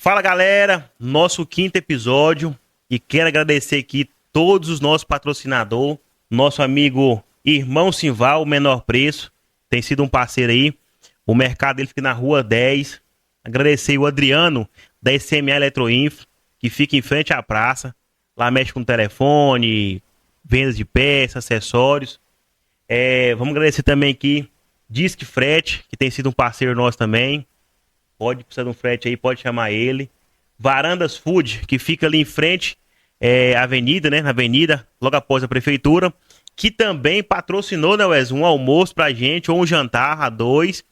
Fala galera, nosso quinto episódio e quero agradecer aqui todos os nossos patrocinadores, nosso amigo Irmão Simval, o Menor Preço, tem sido um parceiro aí, o mercado dele fica na Rua 10, agradecer o Adriano da SMA Eletroinfo, que fica em frente à praça, lá mexe com telefone, vendas de peças, acessórios, vamos agradecer também aqui Disque Frete, que tem sido um parceiro nosso também. Pode precisar de um frete aí, pode chamar ele. Varandas Food, que fica ali em frente à avenida, né? Na avenida, logo após a prefeitura. Que também patrocinou, né, Wes? Um almoço pra gente, ou um jantar a dois.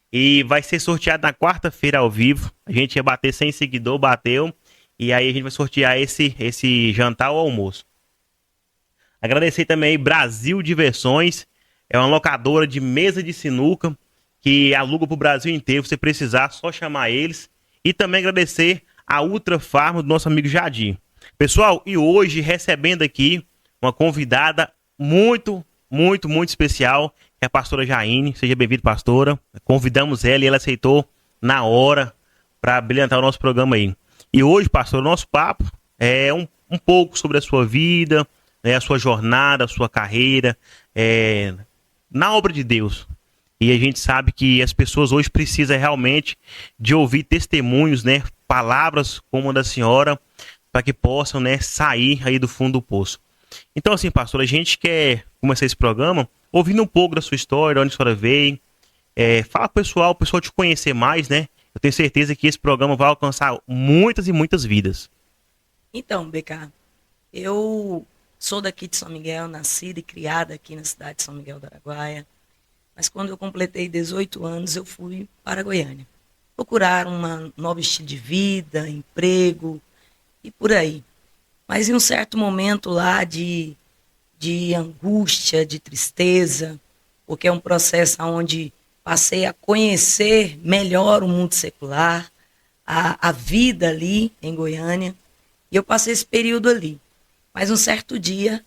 E vai ser sorteado na quarta-feira ao vivo. A gente ia bater 100 seguidores, bateu. E aí a gente vai sortear esse jantar ou almoço. Agradecer também aí Brasil Diversões. É uma locadora de mesa de sinuca que aluga para o Brasil inteiro. Se você precisar, só chamar eles. E também agradecer a Ultra Farma do nosso amigo Jadir. Pessoal, e hoje recebendo aqui uma convidada muito especial, que é a pastora Jaine. Seja bem-vinda, pastora. Convidamos ela e ela aceitou na hora para brilhantar o nosso programa aí. E hoje, pastor, o nosso papo é um pouco sobre a sua vida, né, a sua jornada, a sua carreira na obra de Deus. E a gente sabe que as pessoas hoje precisam realmente de ouvir testemunhos, né? Palavras como a da senhora, para que possam, né, sair aí do fundo do poço. Então, assim, pastor, a gente quer começar esse programa ouvindo um pouco da sua história, onde a senhora veio. Fala pro pessoal, o pessoal te conhecer mais, né? Eu tenho certeza que esse programa vai alcançar muitas e muitas vidas. Então, BK, eu sou daqui de São Miguel, nascida e criada aqui na cidade de São Miguel do Araguaia. Mas quando eu completei 18 anos, eu fui para Goiânia. Procurar um novo estilo de vida, emprego e por aí. Mas em um certo momento lá de angústia, de tristeza, porque é um processo onde passei a conhecer melhor o mundo secular, a vida ali em Goiânia, e eu passei esse período ali. Mas um certo dia,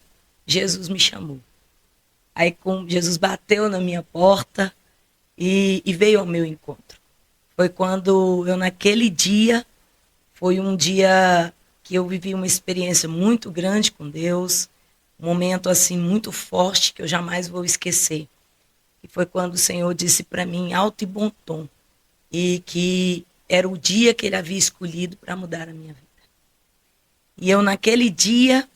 Jesus me chamou. Aí Jesus bateu na minha porta e veio ao meu encontro. Foi quando naquele dia, foi um dia que eu vivi uma experiência muito grande com Deus, um momento assim muito forte que eu jamais vou esquecer. E foi quando o Senhor disse para mim, em alto e bom tom, e que era o dia que Ele havia escolhido para mudar a minha vida. E eu naquele dia,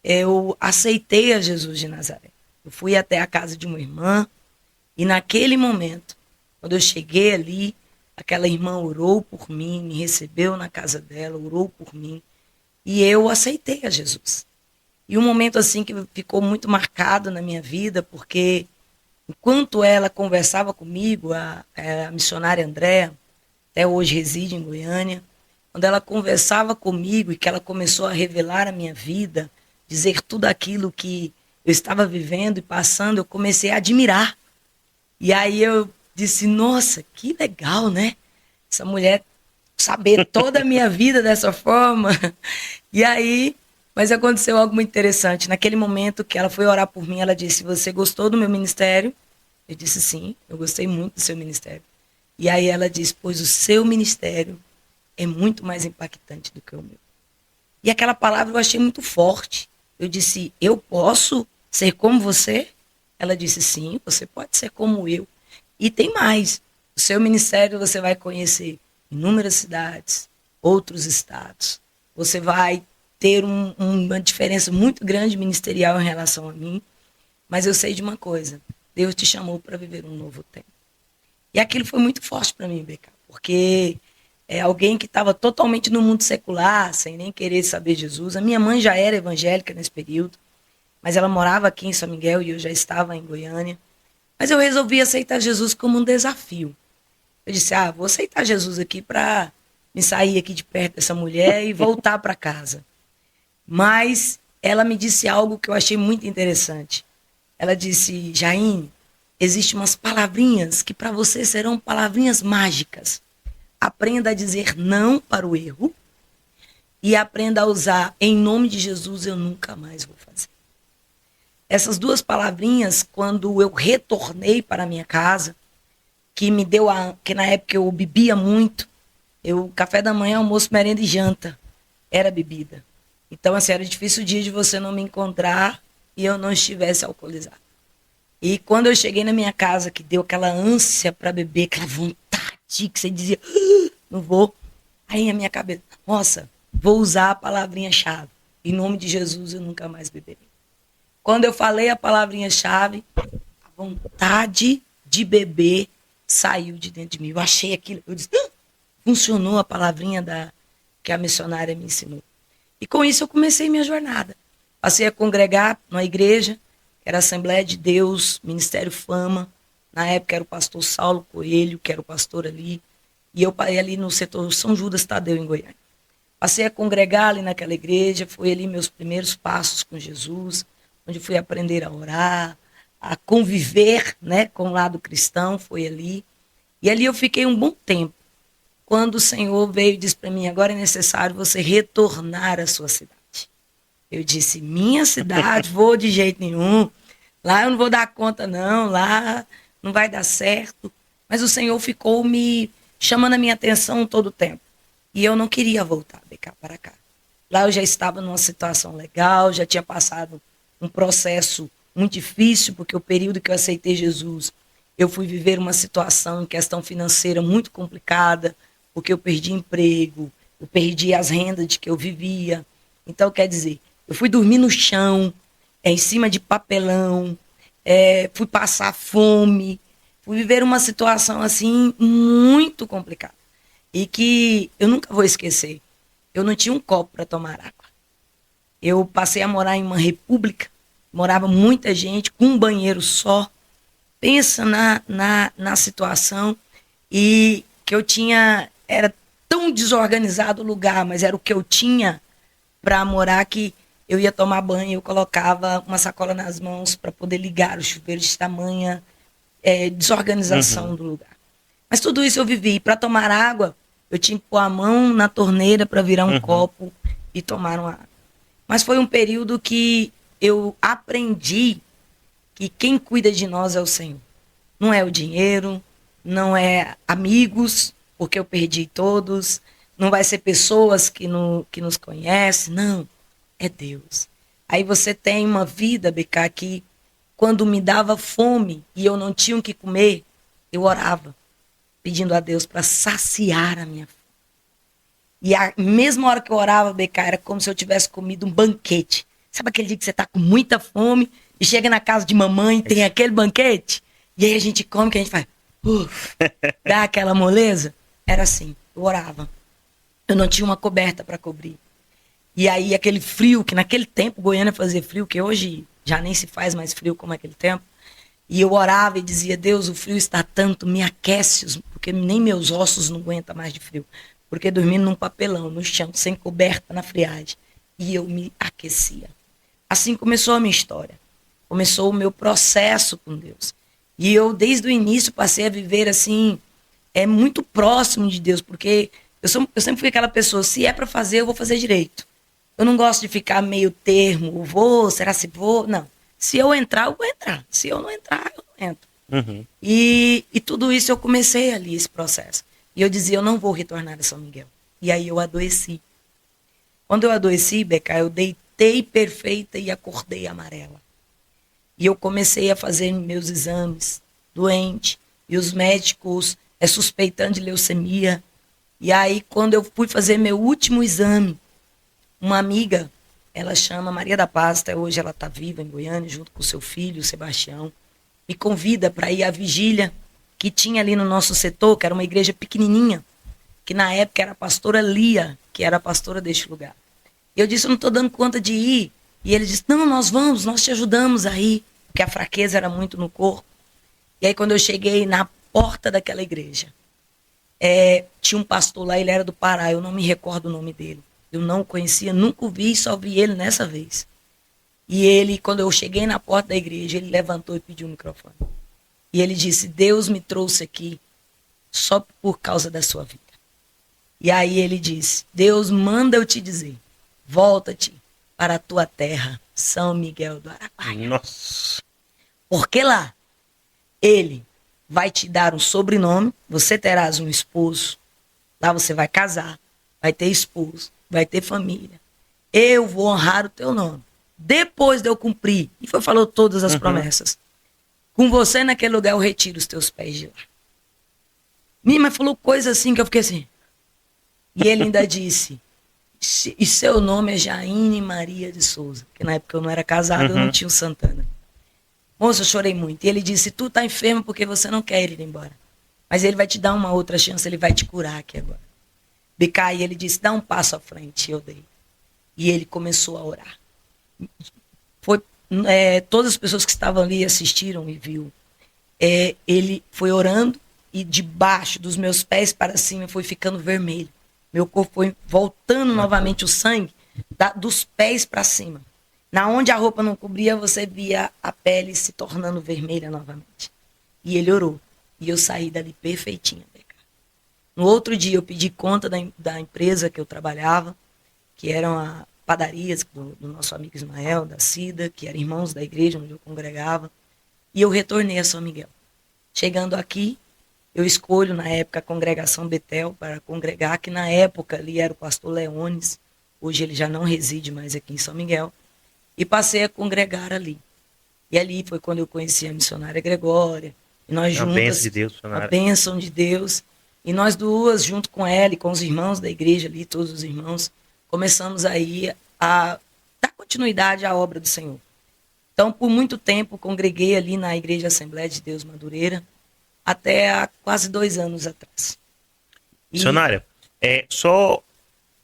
eu aceitei a Jesus de Nazaré. Eu fui até a casa de uma irmã e naquele momento, quando eu cheguei ali, aquela irmã orou por mim, me recebeu na casa dela, orou por mim e eu aceitei a Jesus. E um momento assim que ficou muito marcado na minha vida, porque enquanto ela conversava comigo, a missionária Andréa, até hoje reside em Goiânia, quando ela conversava comigo e que ela começou a revelar a minha vida, dizer tudo aquilo que eu estava vivendo e passando, eu comecei a admirar. E aí eu disse, nossa, que legal, né? Essa mulher saber toda a minha vida dessa forma. E aí, mas aconteceu algo muito interessante. Naquele momento que ela foi orar por mim, ela disse, você gostou do meu ministério? Eu disse, sim, eu gostei muito do seu ministério. E aí ela disse, pois o seu ministério é muito mais impactante do que o meu. E aquela palavra eu achei muito forte. Eu disse, eu posso ser como você? Ela disse, sim, você pode ser como eu. E tem mais. O seu ministério você vai conhecer inúmeras cidades, outros estados. Você vai ter uma diferença muito grande ministerial em relação a mim. Mas eu sei de uma coisa. Deus te chamou para viver um novo tempo. E aquilo foi muito forte para mim, BK. Porque é alguém que estava totalmente no mundo secular, sem nem querer saber Jesus. A minha mãe já era evangélica nesse período. Mas ela morava aqui em São Miguel e eu já estava em Goiânia. Mas eu resolvi aceitar Jesus como um desafio. Eu disse, vou aceitar Jesus aqui para me sair aqui de perto dessa mulher e voltar para casa. Mas ela me disse algo que eu achei muito interessante. Ela disse, Jaine, existem umas palavrinhas que para você serão palavrinhas mágicas. Aprenda a dizer não para o erro e aprenda a usar em nome de Jesus eu nunca mais vou fazer. Essas duas palavrinhas, quando eu retornei para a minha casa, que me deu que na época eu bebia muito, Café da manhã, almoço, merenda e janta era bebida. Então, assim, era difícil o dia de você não me encontrar e eu não estivesse alcoolizado. E quando eu cheguei na minha casa, que deu aquela ânsia para beber, aquela vontade que você dizia, não vou. Aí a minha cabeça, nossa, vou usar a palavrinha-chave. Em nome de Jesus, eu nunca mais beberei. Quando eu falei a palavrinha-chave, a vontade de beber saiu de dentro de mim. Eu achei aquilo, eu disse, funcionou a palavrinha que a missionária me ensinou. E com isso eu comecei minha jornada. Passei a congregar numa igreja, que era a Assembleia de Deus, Ministério Fama. Na época era o pastor Saulo Coelho, que era o pastor ali. E eu parei ali no setor São Judas Tadeu, em Goiânia. Passei a congregar ali naquela igreja, foi ali meus primeiros passos com Jesus, onde fui aprender a orar, a conviver, né, com o lado cristão, foi ali. E ali eu fiquei um bom tempo. Quando o Senhor veio e disse para mim, agora é necessário você retornar à sua cidade. Eu disse, minha cidade, vou de jeito nenhum. Lá eu não vou dar conta não, lá não vai dar certo. Mas o Senhor ficou me chamando a minha atenção todo o tempo. E eu não queria voltar para cá. Lá eu já estava numa situação legal, já tinha passado um processo muito difícil, porque o período que eu aceitei Jesus, eu fui viver uma situação em questão financeira muito complicada, porque eu perdi emprego, eu perdi as rendas de que eu vivia. Então, quer dizer, eu fui dormir no chão, em cima de papelão, fui passar fome, fui viver uma situação assim muito complicada. E que eu nunca vou esquecer. Eu não tinha um copo para tomar água. Eu passei a morar em uma república, morava muita gente, com um banheiro só. Pensa na situação. E que eu tinha, era tão desorganizado o lugar, mas era o que eu tinha para morar, que eu ia tomar banho, eu colocava uma sacola nas mãos para poder ligar o chuveiro de tamanha desorganização do lugar. Mas tudo isso eu vivi. Para tomar água, eu tinha que pôr a mão na torneira para virar um copo e tomar uma água. Mas foi um período que eu aprendi que quem cuida de nós é o Senhor. Não é o dinheiro, não é amigos, porque eu perdi todos, não vai ser pessoas que nos conhecem, não, é Deus. Aí você tem uma vida, BK, que quando me dava fome e eu não tinha o que comer, eu orava, pedindo a Deus para saciar a minha fome. E a mesma hora que eu orava, BK, era como se eu tivesse comido um banquete. Sabe aquele dia que você tá com muita fome e chega na casa de mamãe e tem aquele banquete? E aí a gente come, que a gente faz, dá aquela moleza? Era assim, eu orava. Eu não tinha uma coberta para cobrir. E aí aquele frio, que naquele tempo Goiânia fazia frio, que hoje já nem se faz mais frio como aquele tempo. E eu orava e dizia, Deus, o frio está tanto, me aquece, porque nem meus ossos não aguentam mais de frio. Porque dormindo num papelão, no chão, sem coberta, na friagem. E eu me aquecia. Assim começou a minha história. Começou o meu processo com Deus. E eu, desde o início, passei a viver assim, muito próximo de Deus, porque eu sempre fui aquela pessoa, se é para fazer, eu vou fazer direito. Eu não gosto de ficar meio termo, vou, será se vou? Não. Se eu entrar, eu vou entrar. Se eu não entrar, eu não entro. E tudo isso eu comecei ali, esse processo. E eu dizia, eu não vou retornar a São Miguel. E aí eu adoeci. Quando eu adoeci, Beca, eu deitei perfeita e acordei amarela. E eu comecei a fazer meus exames, doente, e os médicos suspeitando de leucemia. E aí, quando eu fui fazer meu último exame, uma amiga, ela chama Maria da Paz, até hoje ela está viva em Goiânia, junto com seu filho, Sebastião, me convida para ir à vigília que tinha ali no nosso setor, que era uma igreja pequenininha, que na época era a pastora Lia, que era a pastora deste lugar. E eu disse, eu não estou dando conta de ir. E ele disse, não, nós vamos, nós te ajudamos aí, porque a fraqueza era muito no corpo. E aí quando eu cheguei na porta daquela igreja, tinha um pastor lá, ele era do Pará, eu não me recordo o nome dele. Eu não o conhecia, nunca o vi, só vi ele nessa vez. E ele, quando eu cheguei na porta da igreja, ele levantou e pediu o microfone. E ele disse, Deus me trouxe aqui só por causa da sua vida. E aí ele disse, Deus manda eu te dizer, volta-te para a tua terra, São Miguel do Araguaia. Nossa. Porque lá, ele vai te dar um sobrenome, você terás um esposo, Lá você vai casar, vai ter esposo, vai ter família. Eu vou honrar o teu nome. Depois de eu cumprir, e falou todas as promessas, com você naquele lugar eu retiro os teus pés de lá. Mas falou coisa assim que eu fiquei assim. E ele ainda disse, e seu nome é Jaine Maria de Souza, que na época eu não era casado, eu não tinha o Santana. Moço, eu chorei muito. E ele disse, tu tá enfermo porque você não quer ir embora. Mas ele vai te dar uma outra chance, ele vai te curar aqui agora. Bicai, ele disse, dá um passo à frente. Eu dei. E ele começou a orar. Todas as pessoas que estavam ali assistiram e viu. Ele foi orando e debaixo dos meus pés para cima foi ficando vermelho. Meu corpo foi voltando novamente o sangue dos pés para cima. Na onde a roupa não cobria, você via a pele se tornando vermelha novamente. E ele orou. E eu saí dali perfeitinha. No outro dia eu pedi conta da empresa que eu trabalhava, que eram a padarias do nosso amigo Ismael, da Cida, que eram irmãos da igreja onde eu congregava. E eu retornei a São Miguel. Chegando aqui, eu escolho na época a congregação Betel para congregar, que na época ali era o pastor Leones. Hoje ele já não reside mais aqui em São Miguel. E passei a congregar ali. E ali foi quando eu conheci a missionária Gregória. E nós juntas, bênção de Deus, a bênção de Deus. E nós duas, junto com ela e com os irmãos da igreja ali, todos os irmãos, começamos aí a dar continuidade à obra do Senhor. Então, por muito tempo, congreguei ali na Igreja Assembleia de Deus Madureira, até há quase 2 anos atrás. Missionária, só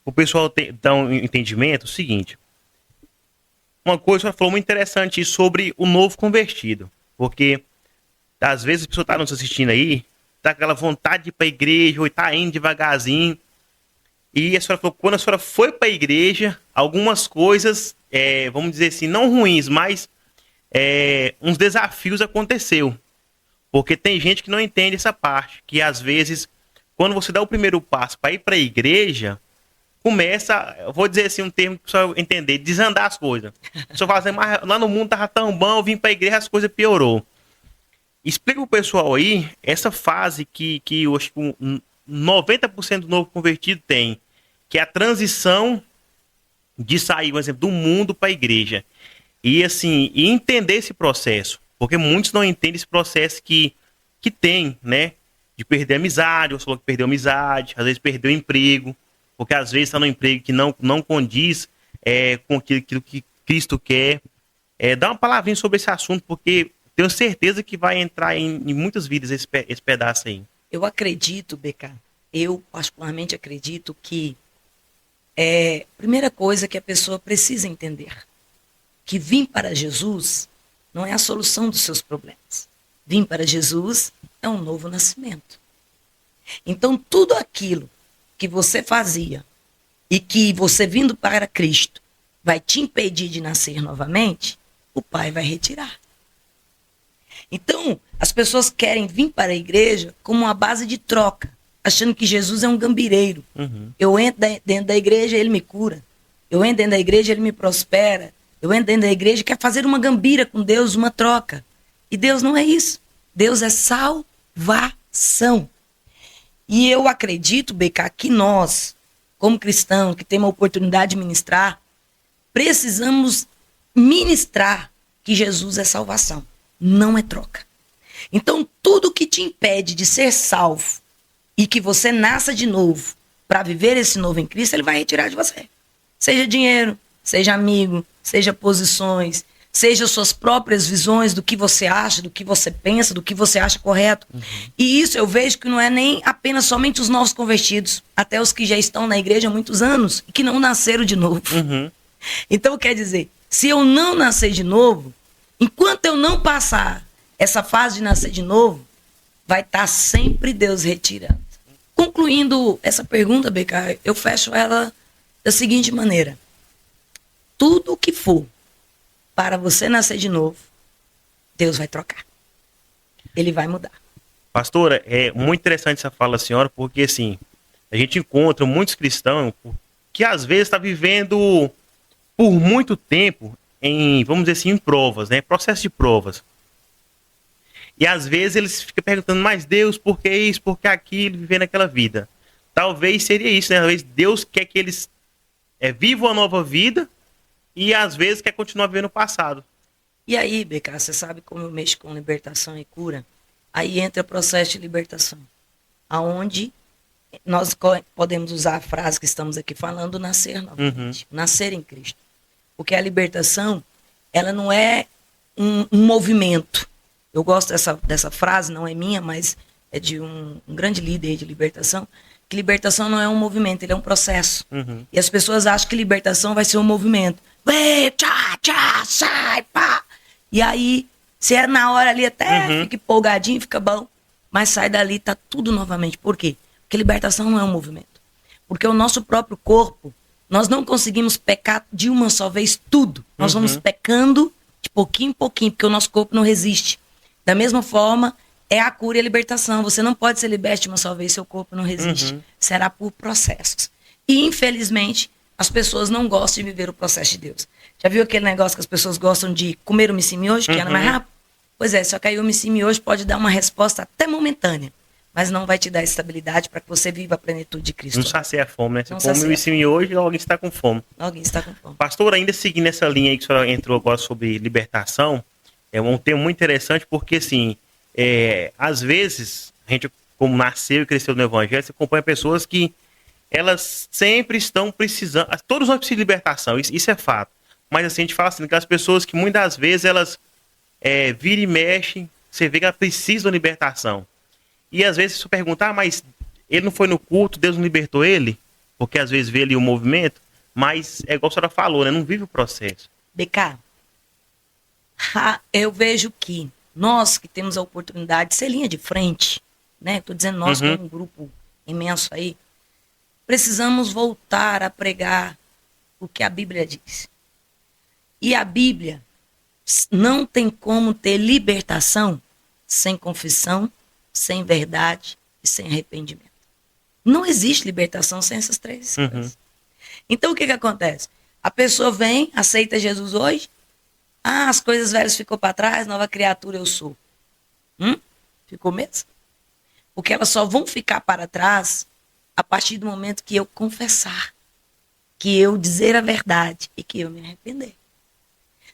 o pessoal dar um entendimento, o seguinte. Uma coisa que você falou muito interessante sobre o novo convertido. Porque, às vezes, a pessoa está nos assistindo aí, tá aquela vontade de ir para a igreja, ou está indo devagarzinho. E a senhora falou, quando a senhora foi para a igreja, algumas coisas, vamos dizer assim, não ruins, mas uns desafios aconteceu. Porque tem gente que não entende essa parte, que às vezes, quando você dá o primeiro passo para ir para a igreja, começa, eu vou dizer assim, um termo que só entender, desandar as coisas. A pessoa fala assim, mas lá no mundo tava tão bom, eu vim para a igreja, as coisas piorou. Explica pro pessoal aí, essa fase que eu acho que 90% do novo convertido tem, que é a transição de sair, por exemplo, do mundo para a igreja. E assim, e entender esse processo, porque muitos não entendem esse processo que tem, né? De perder a amizade, você falou que perdeu a amizade, às vezes perdeu o emprego, porque às vezes está no emprego que não condiz com aquilo que Cristo quer. Dá uma palavrinha sobre esse assunto, porque tenho certeza que vai entrar em muitas vidas esse pedaço aí. Eu acredito, BK, eu particularmente acredito que primeira coisa que a pessoa precisa entender, que vir para Jesus não é a solução dos seus problemas. Vir para Jesus é um novo nascimento. Então, tudo aquilo que você fazia e que você vindo para Cristo vai te impedir de nascer novamente, o Pai vai retirar. Então, as pessoas querem vir para a igreja como uma base de troca, achando que Jesus é um gambireiro. Eu entro dentro da igreja, ele me cura. Eu entro dentro da igreja, ele me prospera. Eu entro dentro da igreja, quer fazer uma gambira com Deus, uma troca. E Deus não é isso. Deus é salvação. E eu acredito, BK, que nós, como cristãos, que temos a oportunidade de ministrar, precisamos ministrar que Jesus é salvação, não é troca. Então, tudo que te impede de ser salvo e que você nasça de novo para viver esse novo em Cristo, ele vai retirar de você. Seja dinheiro, seja amigo, seja posições, seja suas próprias visões do que você acha, do que você pensa, do que você acha correto. E isso eu vejo que não é nem apenas somente os novos convertidos, até os que já estão na igreja há muitos anos e que não nasceram de novo. Então, quer dizer, se eu não nascer de novo, enquanto eu não passar essa fase de nascer de novo, vai estar sempre Deus retirando. Concluindo essa pergunta, BK, eu fecho ela da seguinte maneira. Tudo que for para você nascer de novo, Deus vai trocar. Ele vai mudar. Pastora, é muito interessante essa fala da senhora, porque assim, a gente encontra muitos cristãos que às vezes estão vivendo por muito tempo em, vamos dizer assim, em provas, né? Processo de provas. E às vezes eles ficam perguntando, mas Deus, por que isso, por que aquilo, vivendo aquela vida? talvez seria isso, né? Talvez Deus quer que eles vivam a nova vida e às vezes quer continuar vivendo o passado. E aí, BK, você sabe como eu mexo com libertação e cura? Aí entra o processo de libertação, aonde nós podemos usar a frase que estamos aqui falando, nascer novamente, nascer em Cristo. Porque a libertação, ela não é um movimento. Eu gosto dessa frase, não é minha, mas é de um grande líder de libertação, que libertação não é um movimento, ele é um processo. E as pessoas acham que libertação vai ser um movimento. Vem, tchá, tchá, sai, pá. E aí, se é na hora ali até fica empolgadinho, fica bom, mas sai dali, tá tudo novamente. Por quê? Porque libertação não é um movimento. Porque o nosso próprio corpo, nós não conseguimos pecar de uma só vez tudo. Nós vamos pecando de pouquinho em pouquinho, porque o nosso corpo não resiste. Da mesma forma, é a cura e a libertação. Você não pode ser liberto de uma só vez, seu corpo não resiste. Será por processos. E, infelizmente, as pessoas não gostam de viver o processo de Deus. Já viu aquele negócio que as pessoas gostam de comer o miojo, que era mais rápido? Pois é, só que aí o miojo pode dar uma resposta até momentânea, mas não vai te dar estabilidade para que você viva a plenitude de Cristo. Não sacia a fome, né? Você come o hoje e alguém está com fome. Alguém está com fome. Pastor, ainda seguindo essa linha aí que a senhora entrou agora sobre libertação, é um tema muito interessante porque, assim, às vezes, a gente, como nasceu e cresceu no Evangelho, você acompanha pessoas que elas sempre estão precisando, todos nós precisamos de libertação, isso é fato. Mas assim, a gente fala assim, aquelas pessoas que muitas vezes elas viram e mexem, você vê que elas precisam de libertação. E às vezes você pergunta, mas ele não foi no culto, Deus não libertou ele? Porque às vezes vê ali o movimento, mas é igual a senhora falou, né? Não vive o processo. BK, eu vejo que nós que temos a oportunidade de ser linha de frente, né? Estou dizendo nós como um grupo imenso aí, precisamos voltar a pregar o que a Bíblia diz. E a Bíblia não tem como ter libertação sem confissão, sem verdade e sem arrependimento. Não existe libertação sem essas três coisas. Então o que acontece? A pessoa vem, aceita Jesus hoje, as coisas velhas ficou para trás, nova criatura eu sou. Ficou mesmo? Porque elas só vão ficar para trás a partir do momento que eu confessar, que eu dizer a verdade e que eu me arrepender.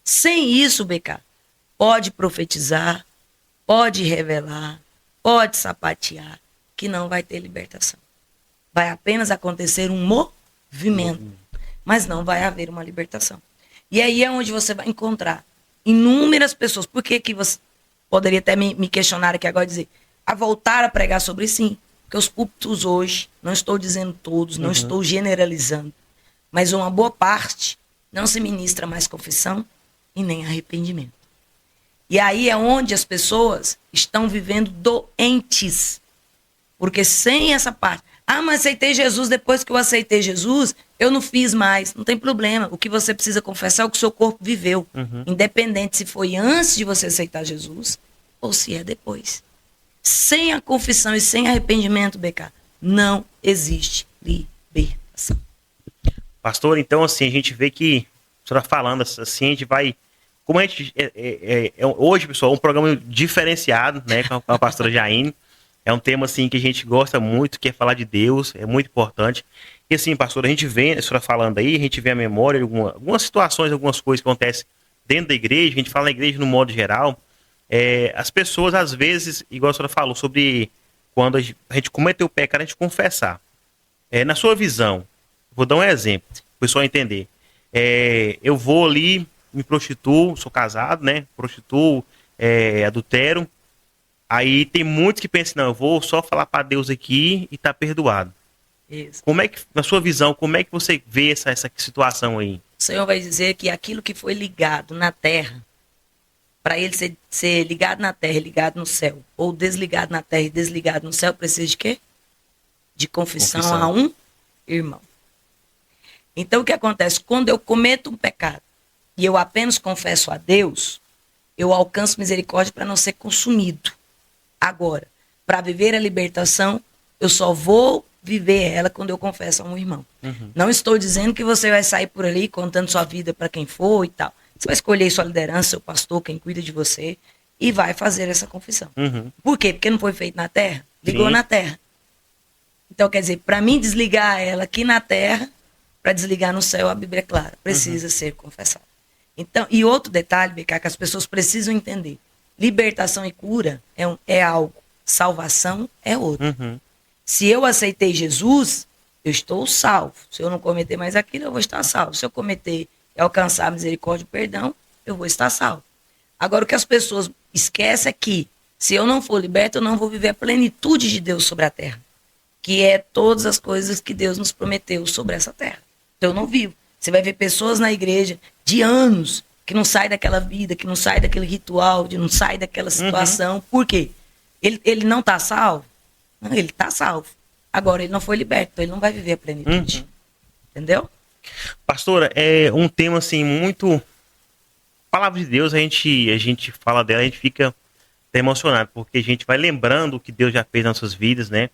Sem isso, BK, pode profetizar, pode revelar, pode sapatear, que não vai ter libertação. Vai apenas acontecer um movimento, mas não vai haver uma libertação. E aí é onde você vai encontrar inúmeras pessoas. Por que você poderia até me questionar aqui agora e dizer, a voltar a pregar sobre sim? Porque os púlpitos hoje, não estou dizendo todos, não estou generalizando, mas uma boa parte não se ministra mais confissão e nem arrependimento. E aí é onde as pessoas estão vivendo doentes. Porque sem essa parte, mas aceitei Jesus, depois que eu aceitei Jesus, eu não fiz mais. Não tem problema. O que você precisa confessar é o que o seu corpo viveu. Independente se foi antes de você aceitar Jesus ou se é depois. Sem a confissão e sem arrependimento, BK, não existe libertação. Pastor, então assim, a gente vê que, a senhora falando assim, a gente vai... Como a gente... hoje, pessoal, um programa diferenciado, né, com a pastora Jaine. É um tema, assim, que a gente gosta muito, que é falar de Deus, é muito importante. E assim, pastor, a gente vê, a senhora falando aí, a gente vê a memória, algumas situações, algumas coisas que acontecem dentro da igreja, a gente fala na igreja no modo geral. As pessoas, às vezes, igual a senhora falou, sobre quando a gente cometeu o pecado, a gente confessar. Na sua visão, vou dar um exemplo, para o pessoal entender. Eu vou ali, me prostituo, sou casado, né? Prostituo, adultero. Aí tem muitos que pensam, não, eu vou só falar para Deus aqui e tá perdoado. Isso. Como é que, na sua visão, como é que você vê essa situação aí? O Senhor vai dizer que aquilo que foi ligado na terra, para ele ser ligado na terra e ligado no céu, ou desligado na terra e desligado no céu, precisa de quê? De confissão a um irmão. Então o que acontece? Quando eu cometo um pecado e eu apenas confesso a Deus, eu alcanço misericórdia para não ser consumido. Agora, para viver a libertação, eu só vou viver ela quando eu confesso a um irmão. Não estou dizendo que você vai sair por ali contando sua vida para quem for e tal. Você vai escolher sua liderança, seu pastor, quem cuida de você, e vai fazer essa confissão. Por quê? Porque não foi feito na terra? Ligou na terra. Então, quer dizer, para mim desligar ela aqui na terra, para desligar no céu, a Bíblia é clara, precisa ser confessada. Então, e outro detalhe, BK, que as pessoas precisam entender. Libertação e cura é algo, salvação é outro. Se eu aceitei Jesus, eu estou salvo. Se eu não cometer mais aquilo, eu vou estar salvo. Se eu cometer e alcançar a misericórdia e o perdão, eu vou estar salvo. Agora, o que as pessoas esquecem é que, se eu não for liberto, eu não vou viver a plenitude de Deus sobre a terra, que é todas as coisas que Deus nos prometeu sobre essa terra. Então, eu não vivo. Você vai ver pessoas na igreja de anos que não saem daquela vida, que não saem daquele ritual, que não saem daquela situação. Por quê? Ele não está salvo? Não, ele está salvo. Agora, ele não foi liberto, então ele não vai viver a plenitude. Entendeu? Pastora, é um tema assim muito... Palavra de Deus, a gente fala dela, a gente fica até emocionado, porque a gente vai lembrando o que Deus já fez nas nossas vidas, né?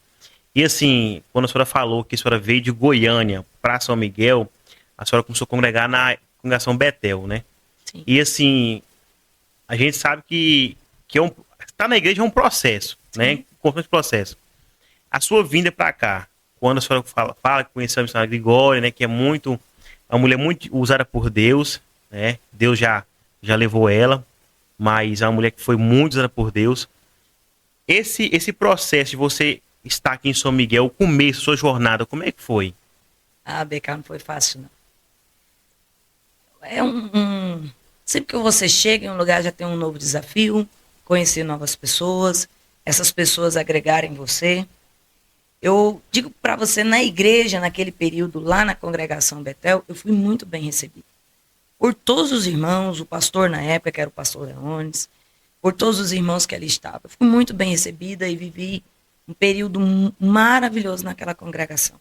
E assim, quando a senhora falou que a senhora veio de Goiânia para São Miguel, a senhora começou a congregar na congregação Betel, né? Sim. E assim, a gente sabe que estar na igreja é um processo, né? Um constante processo. A sua vinda para cá, quando a senhora fala que conheceu a missionária Gregória, né? Que é uma mulher muito usada por Deus, né? Deus já levou ela, mas é uma mulher que foi muito usada por Deus. Esse processo de você estar aqui em São Miguel, o começo, sua jornada, como é que foi? Ah, BK, não foi fácil, não. Sempre que você chega em um lugar, já tem um novo desafio, conhecer novas pessoas, essas pessoas agregarem você. Eu digo para você, na igreja, naquele período, lá na congregação Betel, eu fui muito bem recebido. Por todos os irmãos, o pastor na época, que era o pastor Leones, por todos os irmãos que ali estavam. Eu fui muito bem recebida e vivi um período maravilhoso naquela congregação.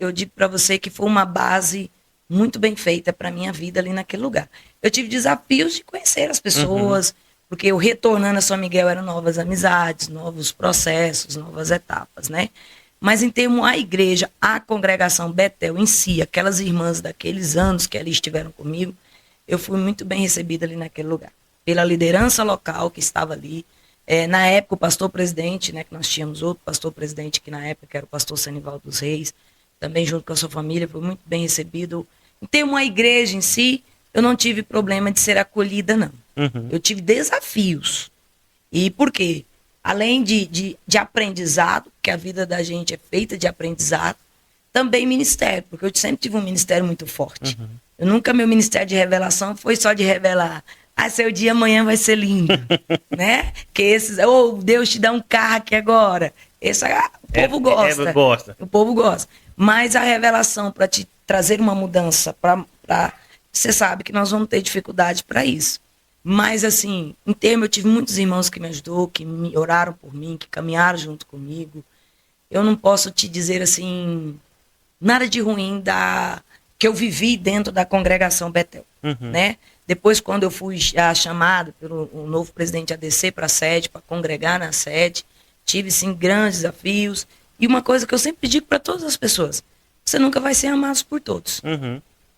Eu digo para você que foi uma base muito bem feita para a minha vida ali naquele lugar. Eu tive desafios de conhecer as pessoas, porque eu retornando a São Miguel eram novas amizades, novos processos, novas etapas, né? Mas em termos a igreja, a congregação Betel em si, aquelas irmãs daqueles anos que ali estiveram comigo, eu fui muito bem recebida ali naquele lugar. Pela liderança local que estava ali. Na época, o pastor-presidente, né, que nós tínhamos outro pastor-presidente que na época que era o pastor Sanival dos Reis, também junto com a sua família, foi muito bem recebido. Em termos a igreja em si, eu não tive problema de ser acolhida, não. Eu tive desafios. E por quê? Além de aprendizado, que a vida da gente é feita de aprendizado, também ministério, porque eu sempre tive um ministério muito forte. Meu ministério de revelação foi só de revelar. Seu dia amanhã vai ser lindo, né? Que Deus te dá um carro aqui agora. O povo gosta. O povo gosta. Mas a revelação para te trazer uma mudança, você sabe que nós vamos ter dificuldade para isso. Mas, assim, em termos, eu tive muitos irmãos que me ajudou, que me oraram por mim, que caminharam junto comigo. Eu não posso te dizer, assim, nada de ruim que eu vivi dentro da congregação Betel, né? Depois, quando eu fui chamado pelo novo presidente ADC para a sede, para congregar na sede, tive, sim, grandes desafios. E uma coisa que eu sempre digo para todas as pessoas, você nunca vai ser amado por todos.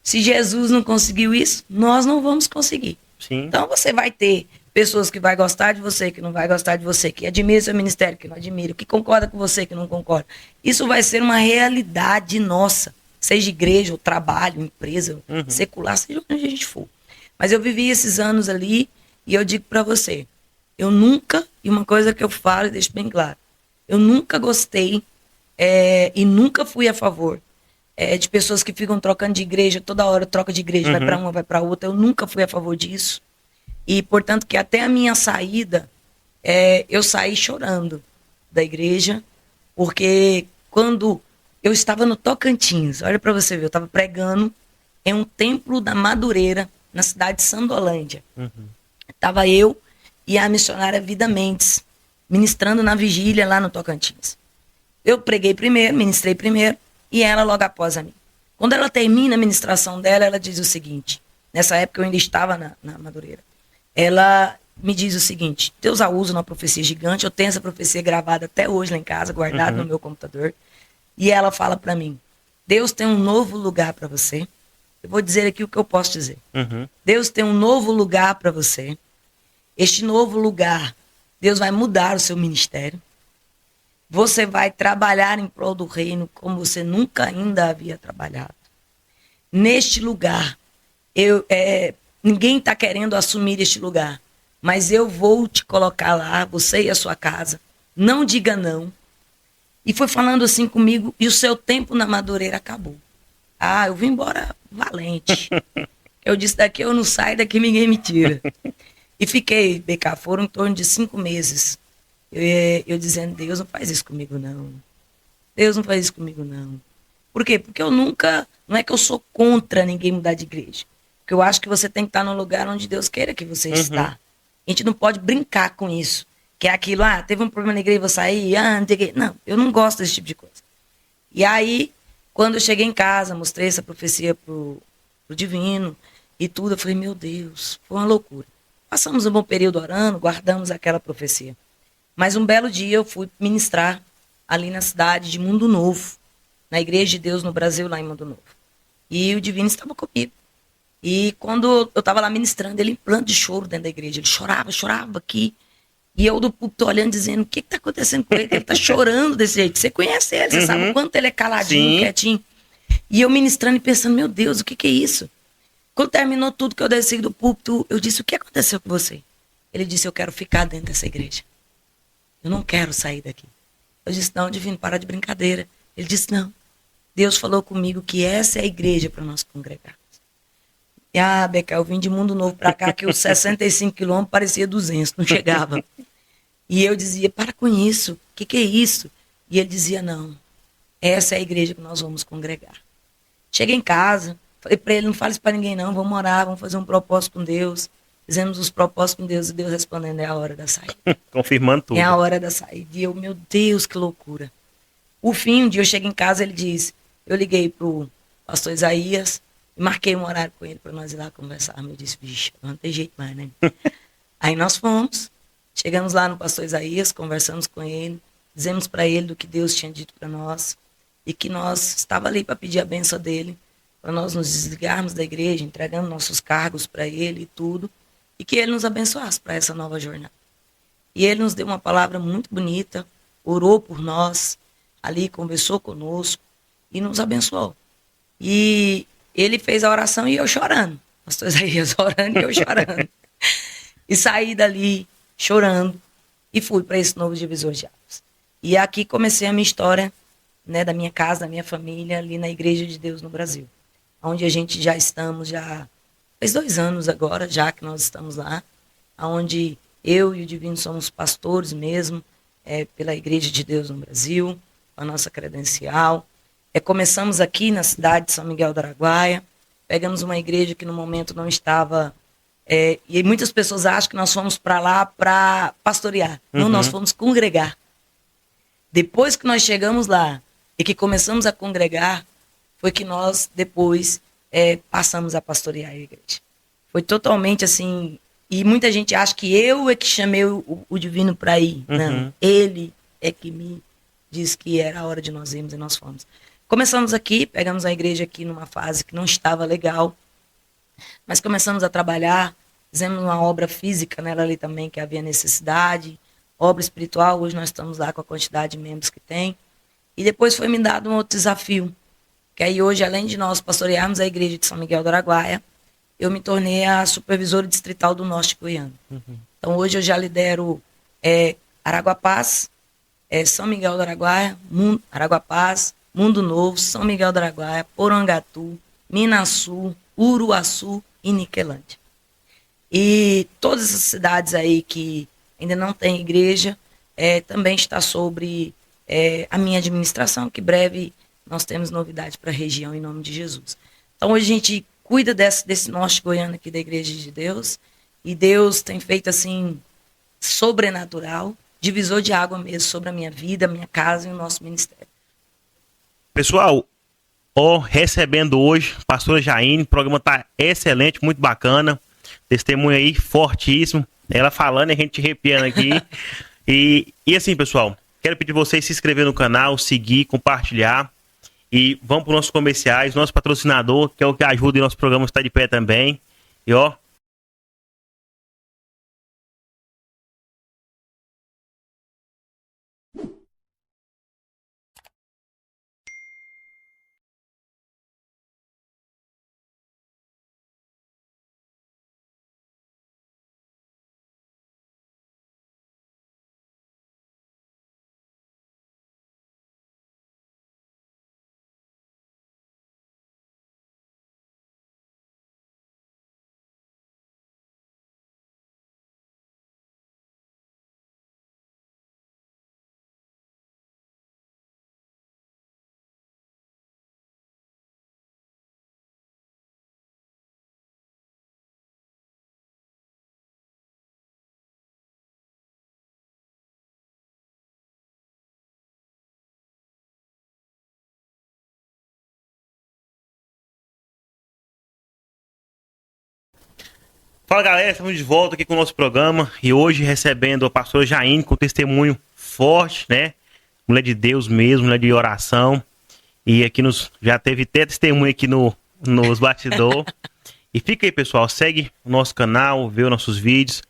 Se Jesus não conseguiu isso, nós não vamos conseguir. Sim. Então você vai ter pessoas que vai gostar de você, que não vai gostar de você, que admira seu ministério, que não admira, que concorda com você, que não concorda. Isso vai ser uma realidade nossa, seja igreja, ou trabalho, empresa, secular, seja onde a gente for. Mas eu vivi esses anos ali e eu digo para você, eu nunca, e uma coisa que eu falo e deixo bem claro, eu nunca gostei e nunca fui a favor de pessoas que ficam trocando de igreja, toda hora troca de igreja, vai para uma, vai para outra. Eu nunca fui a favor disso. E, portanto, que até a minha saída, eu saí chorando da igreja, porque quando eu estava no Tocantins, olha para você ver, eu estava pregando em um templo da Madureira, na cidade de Sandolândia. Estava eu e a missionária Vida Mendes, ministrando na vigília lá no Tocantins. Eu preguei primeiro, ministrei primeiro, e ela logo após a mim. Quando ela termina a ministração dela, ela diz o seguinte, nessa época eu ainda estava na Madureira, ela me diz o seguinte, Deus a usa numa profecia gigante, eu tenho essa profecia gravada até hoje lá em casa, guardada no meu computador, e ela fala para mim, Deus tem um novo lugar para você, eu vou dizer aqui o que eu posso dizer, Deus tem um novo lugar para você, este novo lugar, Deus vai mudar o seu ministério, Você vai trabalhar em prol do reino como você nunca ainda havia trabalhado. Neste lugar, ninguém está querendo assumir este lugar, mas eu vou te colocar lá, você e a sua casa. Não diga não. E foi falando assim comigo, e o seu tempo na Madureira acabou. Ah, eu vim embora valente. Eu disse, daqui eu não saio, daqui ninguém me tira. E fiquei, BK, foram em torno de 5 meses. Eu dizendo, Deus não faz isso comigo, não. Deus não faz isso comigo, não. Por quê? Porque eu nunca, não é que eu sou contra ninguém mudar de igreja. Porque eu acho que você tem que estar no lugar onde Deus queira que você está. A gente não pode brincar com isso. Que é aquilo, teve um problema na igreja, vou sair, não tem que... Não, eu não gosto desse tipo de coisa. E aí, quando eu cheguei em casa, mostrei essa profecia pro divino e tudo, eu falei, meu Deus, foi uma loucura. Passamos um bom período orando, guardamos aquela profecia. Mas um belo dia eu fui ministrar ali na cidade de Mundo Novo, na Igreja de Deus no Brasil, lá em Mundo Novo. E o divino estava comigo. E quando eu estava lá ministrando, ele em pranto de choro dentro da igreja. Ele chorava aqui. E eu do púlpito olhando, dizendo, o que está acontecendo com ele? Ele está chorando desse jeito. Você conhece ele, você sabe o quanto ele é caladinho, quietinho. E eu ministrando e pensando, meu Deus, o que é isso? Quando terminou tudo que eu desci do púlpito, eu disse, o que aconteceu com você? Ele disse, eu quero ficar dentro dessa igreja. Eu não quero sair daqui. Eu disse, não, divino, para de brincadeira. Ele disse, não. Deus falou comigo que essa é a igreja para nós congregar. E, Beca, eu vim de Mundo Novo para cá, que os 65 quilômetros parecia 200, não chegava. E eu dizia, para com isso, o que é isso? E ele dizia, não, essa é a igreja que nós vamos congregar. Cheguei em casa, falei para ele, não fale isso para ninguém não, vamos orar, vamos fazer um propósito com Deus. Fizemos os propósitos com Deus e Deus respondendo, é a hora da saída. Confirmando tudo. É a hora da saída. E eu, meu Deus, que loucura. O fim, um dia eu chego em casa, ele diz, eu liguei pro pastor Isaías, e marquei um horário com ele para nós ir lá conversar. Eu disse, bicho, não tem jeito mais, né? Aí nós fomos, chegamos lá no pastor Isaías, conversamos com ele, dizemos para ele do que Deus tinha dito para nós, e que nós estava ali para pedir a benção dele, para nós nos desligarmos da igreja, entregando nossos cargos para ele e tudo, e que ele nos abençoasse para essa nova jornada. E ele nos deu uma palavra muito bonita, orou por nós, ali conversou conosco e nos abençoou. E ele fez a oração e eu chorando. Pastor Isaías orando e eu chorando. E saí dali chorando e fui para esse novo divisor de águas. E aqui comecei a minha história, né, da minha casa, da minha família, ali na Igreja de Deus no Brasil. Onde a gente já estamos, já faz 2 anos agora, já que nós estamos lá. Onde eu e o Divino somos pastores mesmo, pela Igreja de Deus no Brasil, a nossa credencial. Começamos aqui na cidade de São Miguel do Araguaia, pegamos uma igreja que no momento não estava, e muitas pessoas acham que nós fomos para lá para pastorear. Não, nós fomos congregar. Depois que nós chegamos lá e que começamos a congregar, foi que nós depois passamos a pastorear a igreja. Foi totalmente assim, e muita gente acha que eu é que chamei o Divino para ir. Não, ele é que me disse que era a hora de nós irmos e nós fomos. Começamos aqui, pegamos a igreja aqui numa fase que não estava legal, mas começamos a trabalhar, fizemos uma obra física nela ali também, que havia necessidade, obra espiritual, hoje nós estamos lá com a quantidade de membros que tem, e depois foi me dado um outro desafio, que aí hoje, além de nós pastorearmos a igreja de São Miguel do Araguaia, eu me tornei a supervisora distrital do Norte Goiano. Então hoje eu já lidero Araguapaz, São Miguel do Araguaia, Araguapaz, Mundo Novo, São Miguel do Araguaia, Porangatu, Minasul, Uruaçu e Niquelândia. E todas essas cidades aí que ainda não tem igreja, também está sobre a minha administração, que breve nós temos novidade para a região em nome de Jesus. Então hoje a gente cuida desse norte goiano aqui da Igreja de Deus, e Deus tem feito assim, sobrenatural, divisor de água mesmo sobre a minha vida, a minha casa e o nosso ministério. Pessoal, recebendo hoje, pastora Jaine, o programa tá excelente, muito bacana, testemunho aí fortíssimo, ela falando e a gente arrepiando aqui. e assim, pessoal, quero pedir vocês se inscrever no canal, seguir, compartilhar, e vamos para os nossos comerciais, nosso patrocinador, que é o que ajuda e nosso programa está de pé também, e Fala galera, estamos de volta aqui com o nosso programa e hoje recebendo a pastora Jaine com testemunho forte, né? Mulher de Deus mesmo, mulher de oração. E aqui já teve até testemunho aqui nos bastidores. E fica aí, pessoal, segue o nosso canal, vê os nossos vídeos,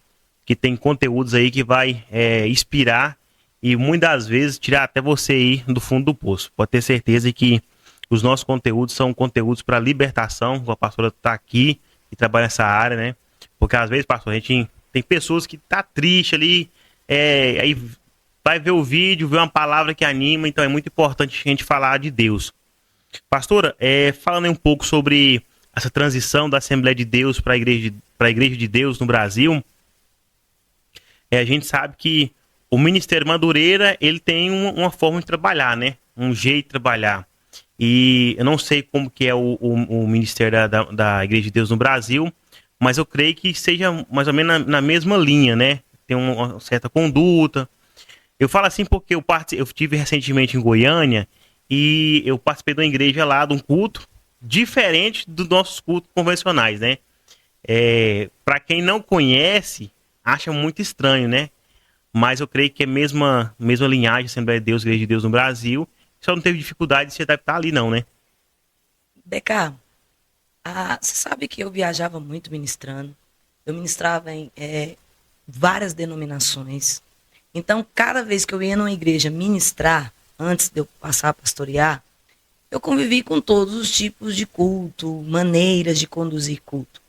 que tem conteúdos aí que vai inspirar e muitas vezes tirar até você aí do fundo do poço. Pode ter certeza que os nossos conteúdos são conteúdos para libertação. A pastora está aqui e trabalha nessa área, né? Porque às vezes, pastor, a gente tem pessoas que tá triste ali, aí vai ver o vídeo, vê uma palavra que anima, então é muito importante a gente falar de Deus. Pastora, falando aí um pouco sobre essa transição da Assembleia de Deus para a Igreja de Deus no Brasil, a gente sabe que o Ministério Madureira, ele tem uma forma de trabalhar, né? Um jeito de trabalhar. E eu não sei como que é o Ministério da Igreja de Deus no Brasil, mas eu creio que seja mais ou menos na mesma linha, né? Tem uma certa conduta. Eu falo assim porque eu estive recentemente em Goiânia e eu participei de uma igreja lá, de um culto diferente dos nossos cultos convencionais, né? Para quem não conhece, acha muito estranho, né? Mas eu creio que é a mesma linhagem, Assembleia de Deus, Igreja de Deus no Brasil. Só não teve dificuldade de se adaptar ali, não, né? Beca, você sabe que eu viajava muito ministrando. Eu ministrava em várias denominações. Então, cada vez que eu ia numa igreja ministrar, antes de eu passar a pastorear, eu convivi com todos os tipos de culto, maneiras de conduzir culto.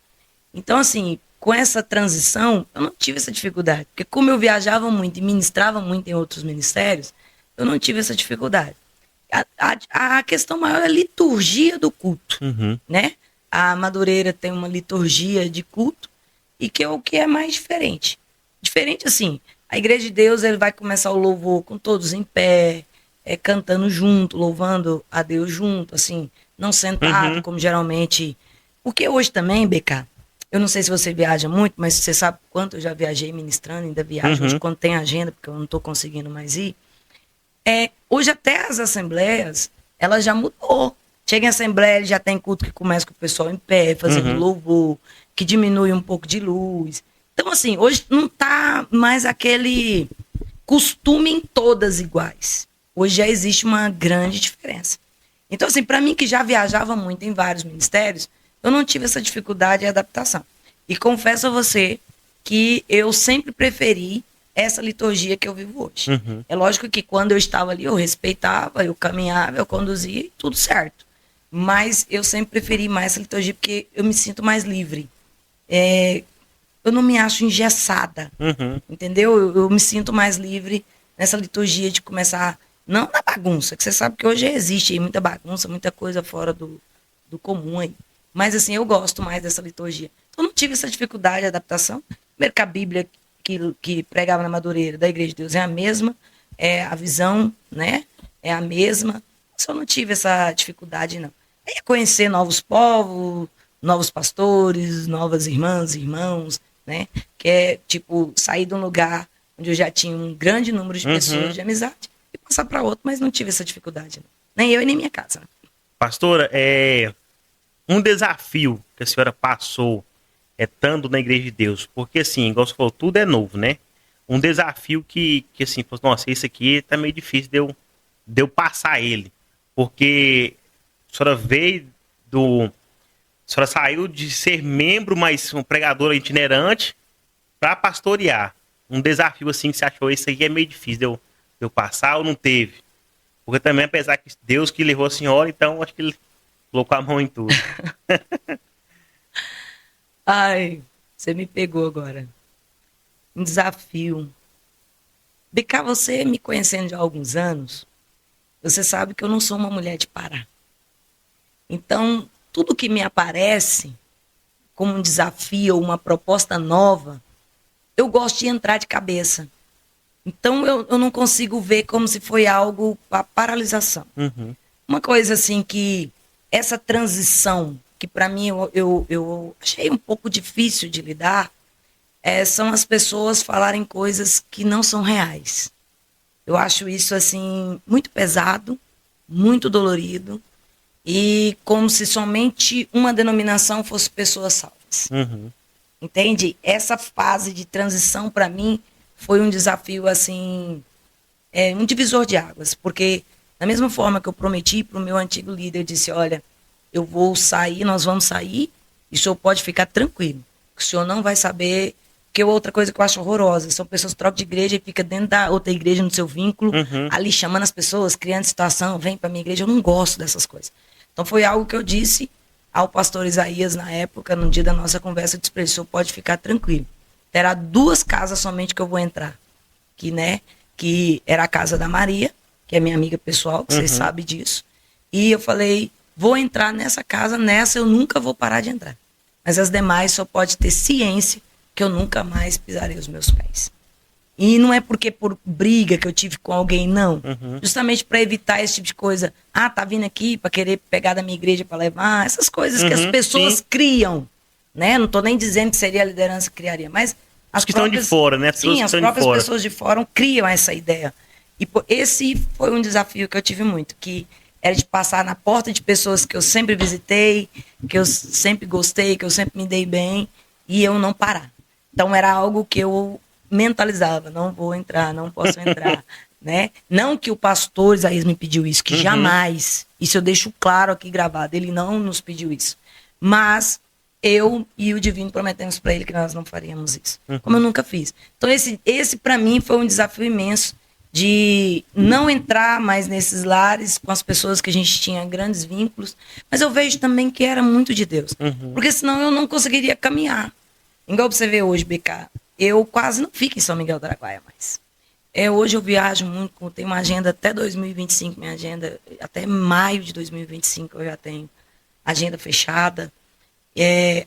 Então, assim, com essa transição, eu não tive essa dificuldade. Porque como eu viajava muito e ministrava muito em outros ministérios, eu não tive essa dificuldade. A questão maior é a liturgia do culto, né? A Madureira tem uma liturgia de culto e que é o que é mais diferente. Diferente assim, a Igreja de Deus ele vai começar o louvor com todos em pé, cantando junto, louvando a Deus junto, assim, não sentado como geralmente. Porque hoje também, BK, eu não sei se você viaja muito, mas você sabe quanto eu já viajei ministrando, ainda viajo hoje quando tem agenda, porque eu não estou conseguindo mais ir. Hoje até as assembleias, ela já mudou. Chega em assembleia, já tem culto que começa com o pessoal em pé, fazendo louvor, que diminui um pouco de luz. Então, assim, hoje não tá mais aquele costume em todas iguais. Hoje já existe uma grande diferença. Então, assim, para mim que já viajava muito em vários ministérios, eu não tive essa dificuldade de adaptação. E confesso a você que eu sempre preferi essa liturgia que eu vivo hoje. É lógico que quando eu estava ali, eu respeitava, eu caminhava, eu conduzia, tudo certo. Mas eu sempre preferi mais essa liturgia porque eu me sinto mais livre. Eu não me acho engessada, entendeu? Eu me sinto mais livre nessa liturgia de começar, não na bagunça, que você sabe que hoje existe aí muita bagunça, muita coisa fora do comum aí. Mas assim, eu gosto mais dessa liturgia. Então eu não tive essa dificuldade de adaptação. Primeiro que a Bíblia que pregava na Madureira da Igreja de Deus é a mesma, a visão, né? É a mesma. Só não tive essa dificuldade, não. Aí é conhecer novos povos, novos pastores, novas irmãs, irmãos, né? Que é, tipo, sair de um lugar onde eu já tinha um grande número de pessoas de amizade e passar para outro, mas não tive essa dificuldade, não. Nem eu e nem minha casa. Pastora, um desafio que a senhora passou estando na Igreja de Deus, porque assim, igual você falou, tudo é novo, né? Um desafio que assim, nossa, esse aqui tá meio difícil de eu passar ele, porque a senhora a senhora saiu de ser membro, mas um pregador itinerante, para pastorear. Um desafio assim que você achou, esse aqui é meio difícil de eu passar ou não teve? Porque também, apesar que Deus que levou a senhora, então acho que ele colocou a mão em tudo. Ai, você me pegou agora. Um desafio. BK, você me conhecendo já há alguns anos, você sabe que eu não sou uma mulher de parar. Então, tudo que me aparece como um desafio ou uma proposta nova, eu gosto de entrar de cabeça. Então, eu não consigo ver como se foi algo para paralisação. Uma coisa assim que essa transição, que para mim eu achei um pouco difícil de lidar, são as pessoas falarem coisas que não são reais. Eu acho isso assim muito pesado, muito dolorido, e como se somente uma denominação fosse pessoas salvas. Entende? Essa fase de transição, para mim, foi um desafio, assim, um divisor de águas. Porque, da mesma forma que eu prometi para o meu antigo líder, eu disse, olha, eu vou sair, nós vamos sair, e o senhor pode ficar tranquilo. Que o senhor não vai saber. Que outra coisa que eu acho horrorosa, são pessoas que trocam de igreja e ficam dentro da outra igreja, no seu vínculo, ali chamando as pessoas, criando situação, vem para minha igreja. Eu não gosto dessas coisas. Então foi algo que eu disse ao pastor Isaías na época, no dia da nossa conversa, eu disse para ele, o senhor pode ficar tranquilo. Terá 2 casas somente que eu vou entrar. Que era a casa da Maria, que é minha amiga pessoal, que vocês sabem disso. E eu falei, vou entrar nessa casa, nessa eu nunca vou parar de entrar. Mas as demais só pode ter ciência que eu nunca mais pisarei os meus pés. E não é porque por briga que eu tive com alguém, não. Justamente para evitar esse tipo de coisa. Ah, tá vindo aqui para querer pegar da minha igreja para levar. Essas coisas que as pessoas criam. Né? Não tô nem dizendo que seria a liderança que criaria, mas as que estão de fora, né? Sim, as próprias pessoas de fora criam essa ideia. E esse foi um desafio que eu tive muito, que era de passar na porta de pessoas que eu sempre visitei, que eu sempre gostei, que eu sempre me dei bem, e eu não parar. Então era algo que eu mentalizava, não vou entrar, não posso entrar, né? Não que o pastor Isaías me pediu isso, que jamais, isso eu deixo claro aqui gravado, ele não nos pediu isso. Mas eu e o Divino prometemos para ele que nós não faríamos isso, como eu nunca fiz. Então esse para mim foi um desafio imenso de não entrar mais nesses lares com as pessoas que a gente tinha grandes vínculos, mas eu vejo também que era muito de Deus, porque senão eu não conseguiria caminhar. Igual você vê hoje, BK, eu quase não fico em São Miguel do Araguaia mais. Hoje eu viajo muito, tenho uma agenda até 2025, minha agenda, até maio de 2025 eu já tenho agenda fechada.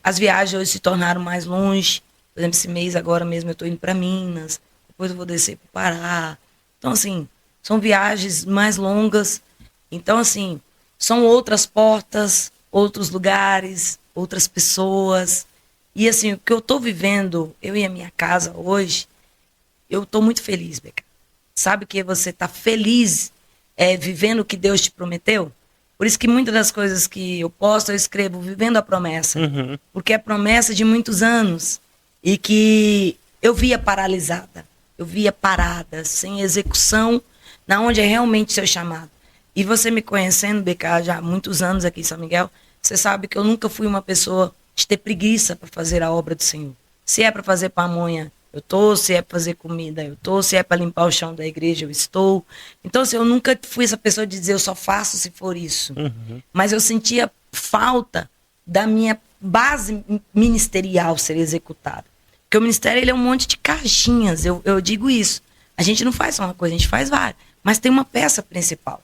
As viagens hoje se tornaram mais longe. Por exemplo, esse mês agora mesmo eu estou indo para Minas, depois eu vou descer para o Pará. Então, assim, são viagens mais longas. Então, assim, são outras portas, outros lugares, outras pessoas. E assim, o que eu estou vivendo, eu e a minha casa hoje, eu estou muito feliz, Beca. Sabe que você está feliz vivendo o que Deus te prometeu? Por isso que muitas das coisas que eu posto, eu escrevo vivendo a promessa. Porque é promessa de muitos anos. E que eu via paralisada, eu via parada, sem execução, na onde é realmente seu chamado. E você me conhecendo, Beca, já há muitos anos aqui em São Miguel, você sabe que eu nunca fui uma pessoa de ter preguiça para fazer a obra do Senhor. Se é para fazer pamonha, eu estou. Se é para fazer comida, eu estou. Se é para limpar o chão da igreja, eu estou. Então, assim, eu nunca fui essa pessoa de dizer eu só faço se for isso. Mas eu sentia falta da minha base ministerial ser executada. Porque o ministério ele é um monte de caixinhas, eu digo isso. A gente não faz só uma coisa, a gente faz várias. Mas tem uma peça principal.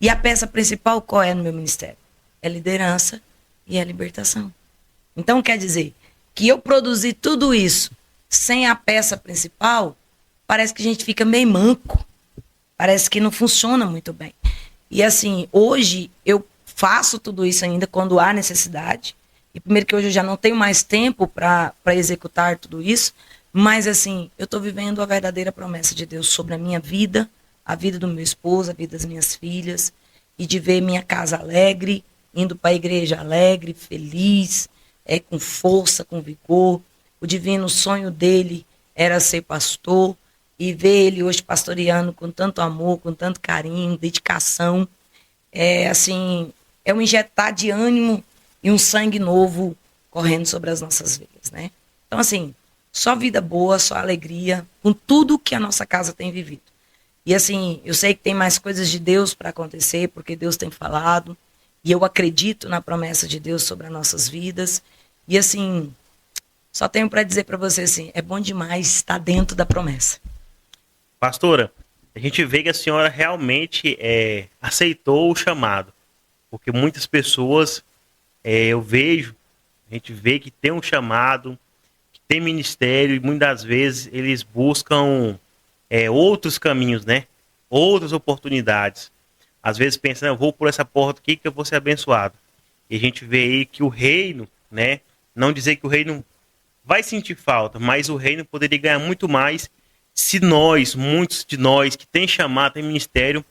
E a peça principal qual é no meu ministério? É liderança e é libertação. Então, quer dizer, que eu produzi tudo isso sem a peça principal, parece que a gente fica meio manco. Parece que não funciona muito bem. E assim, hoje eu faço tudo isso ainda quando há necessidade. E primeiro que hoje eu já não tenho mais tempo para executar tudo isso. Mas assim, eu estou vivendo a verdadeira promessa de Deus sobre a minha vida, a vida do meu esposo, a vida das minhas filhas. E de ver minha casa alegre, indo para a igreja alegre, feliz, com força, com vigor. O divino sonho dele era ser pastor e ver ele hoje pastoreando com tanto amor, com tanto carinho, dedicação. Assim, é um injetar de ânimo e um sangue novo correndo sobre as nossas veias, né? Então, assim, só vida boa, só alegria, com tudo que a nossa casa tem vivido. E assim, eu sei que tem mais coisas de Deus para acontecer, porque Deus tem falado. E eu acredito na promessa de Deus sobre as nossas vidas. E assim, só tenho para dizer para você assim, é bom demais estar dentro da promessa. Pastora, a gente vê que a senhora realmente aceitou o chamado. Porque muitas pessoas, eu vejo, a gente vê que tem um chamado, que tem ministério, e muitas vezes eles buscam outros caminhos, né? Outras oportunidades. Às vezes pensam, eu vou por essa porta aqui que eu vou ser abençoado. E a gente vê aí que o reino, né? Não dizer que o reino vai sentir falta, mas o reino poderia ganhar muito mais se muitos de nós que tem chamado, tem ministério,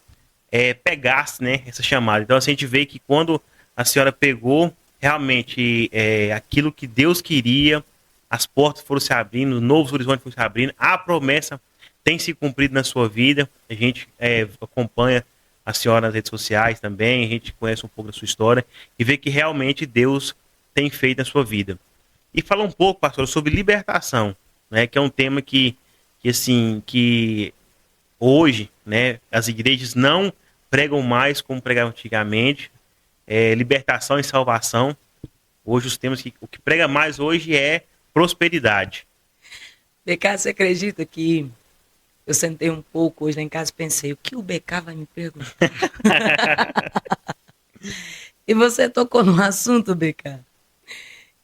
pegasse, né, essa chamada. Então assim, a gente vê que quando a senhora pegou realmente aquilo que Deus queria, as portas foram se abrindo, novos horizontes foram se abrindo, a promessa tem se cumprido na sua vida. A gente acompanha a senhora nas redes sociais também, a gente conhece um pouco da sua história e vê que realmente Deus tem feito na sua vida. E fala um pouco, pastor, sobre libertação, né, que é um tema que hoje, né, as igrejas não pregam mais como pregavam antigamente, libertação e salvação. Hoje os temas o que prega mais hoje é prosperidade. BK, você acredita que eu sentei um pouco hoje lá em casa e pensei, o que o BK vai me perguntar? E você tocou num assunto, BK,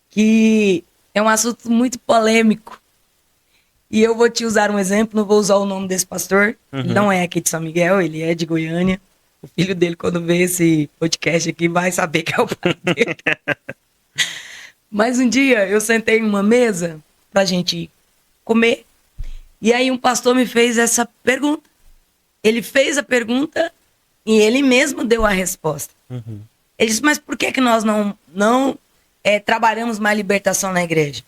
que é um assunto muito polêmico. E eu vou te usar um exemplo, não vou usar o nome desse pastor. Ele não é aqui de São Miguel, ele é de Goiânia. O filho dele, quando vê esse podcast aqui, vai saber que é o pai dele. Mas um dia eu sentei em uma mesa pra gente comer. E aí um pastor me fez essa pergunta. Ele fez a pergunta e ele mesmo deu a resposta. Ele disse, mas por que nós não trabalhamos mais libertação na igreja?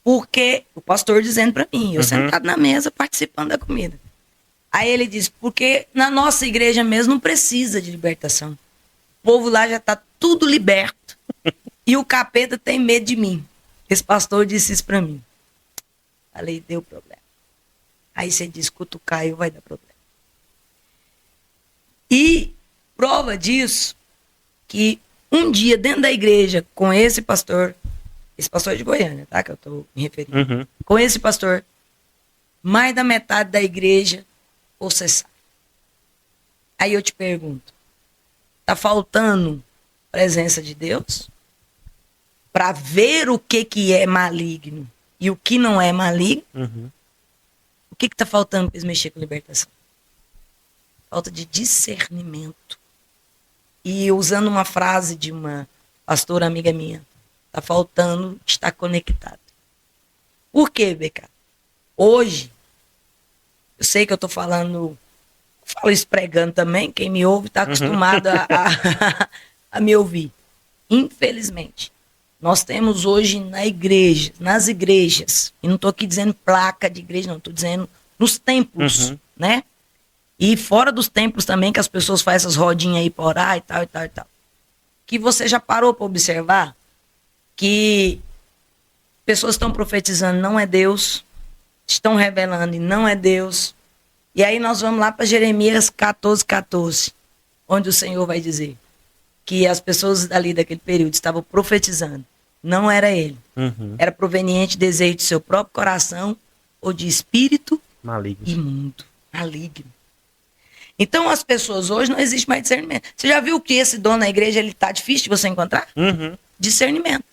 Porque o pastor dizendo para mim, eu sentado na mesa participando da comida. Aí ele disse, porque na nossa igreja mesmo não precisa de libertação. O povo lá já está tudo liberto. E o capeta tem medo de mim. Esse pastor disse isso para mim. Falei, deu problema. Aí você diz, cutucar vai dar problema. E prova disso, que um dia dentro da igreja, com esse pastor é de Goiânia, tá? Que eu tô me referindo. Com esse pastor, mais da metade da igreja processar. Aí eu te pergunto, tá faltando presença de Deus? Para ver o que é maligno e o que não é maligno? O que tá faltando para eles mexer com libertação? Falta de discernimento. E usando uma frase de uma pastora amiga minha, tá faltando estar conectado. Por quê, BK? Hoje, eu sei que eu tô falando, falo isso pregando também, quem me ouve tá acostumado a me ouvir. Infelizmente, nós temos hoje nas igrejas, e não tô aqui dizendo placa de igreja, não, tô dizendo nos templos, né? E fora dos templos também, que as pessoas fazem essas rodinhas aí para orar e tal, e tal, e tal. Que você já parou para observar que pessoas estão profetizando, não é Deus, estão revelando e não é Deus. E aí nós vamos lá para Jeremias 14:14, onde o Senhor vai dizer que as pessoas ali daquele período estavam profetizando. Não era ele. Era proveniente de desejo do seu próprio coração ou de espírito imundo, maligno. Então as pessoas hoje não existe mais discernimento. Você já viu que esse dono na igreja ele tá difícil de você encontrar? Discernimento.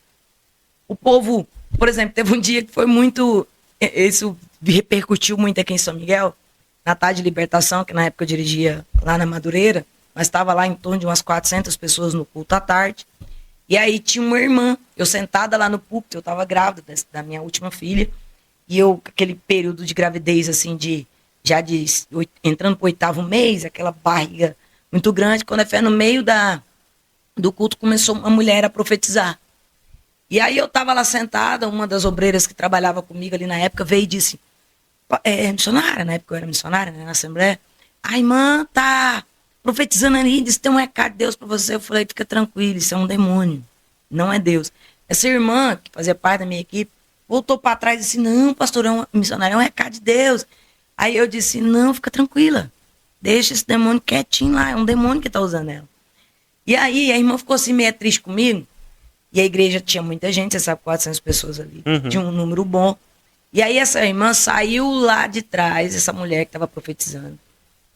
O povo, por exemplo, teve um dia que foi muito, isso repercutiu muito aqui em São Miguel, na tarde de libertação, que na época eu dirigia lá na Madureira, mas estava lá em torno de umas 400 pessoas no culto à tarde. E aí tinha uma irmã, eu sentada lá no púlpito, eu estava grávida da minha última filha, e eu, aquele período de gravidez, assim, entrando pro 8º mês, aquela barriga muito grande, quando no meio do culto começou uma mulher a profetizar. E aí eu estava lá sentada, uma das obreiras que trabalhava comigo ali na época veio e disse, missionária, na época eu era missionária, né, na Assembleia, a irmã tá profetizando ali, disse, tem um recado de Deus para você. Eu falei, fica tranquilo, isso é um demônio, não é Deus. Essa irmã, que fazia parte da minha equipe, voltou para trás e disse, não, pastor, missionário, é um recado de Deus. Aí eu disse, não, fica tranquila, deixa esse demônio quietinho lá, é um demônio que tá usando ela. E aí a irmã ficou assim meio triste comigo, e a igreja tinha muita gente, você sabe, 400 pessoas ali, de um número bom. E aí essa irmã saiu lá de trás, essa mulher que estava profetizando,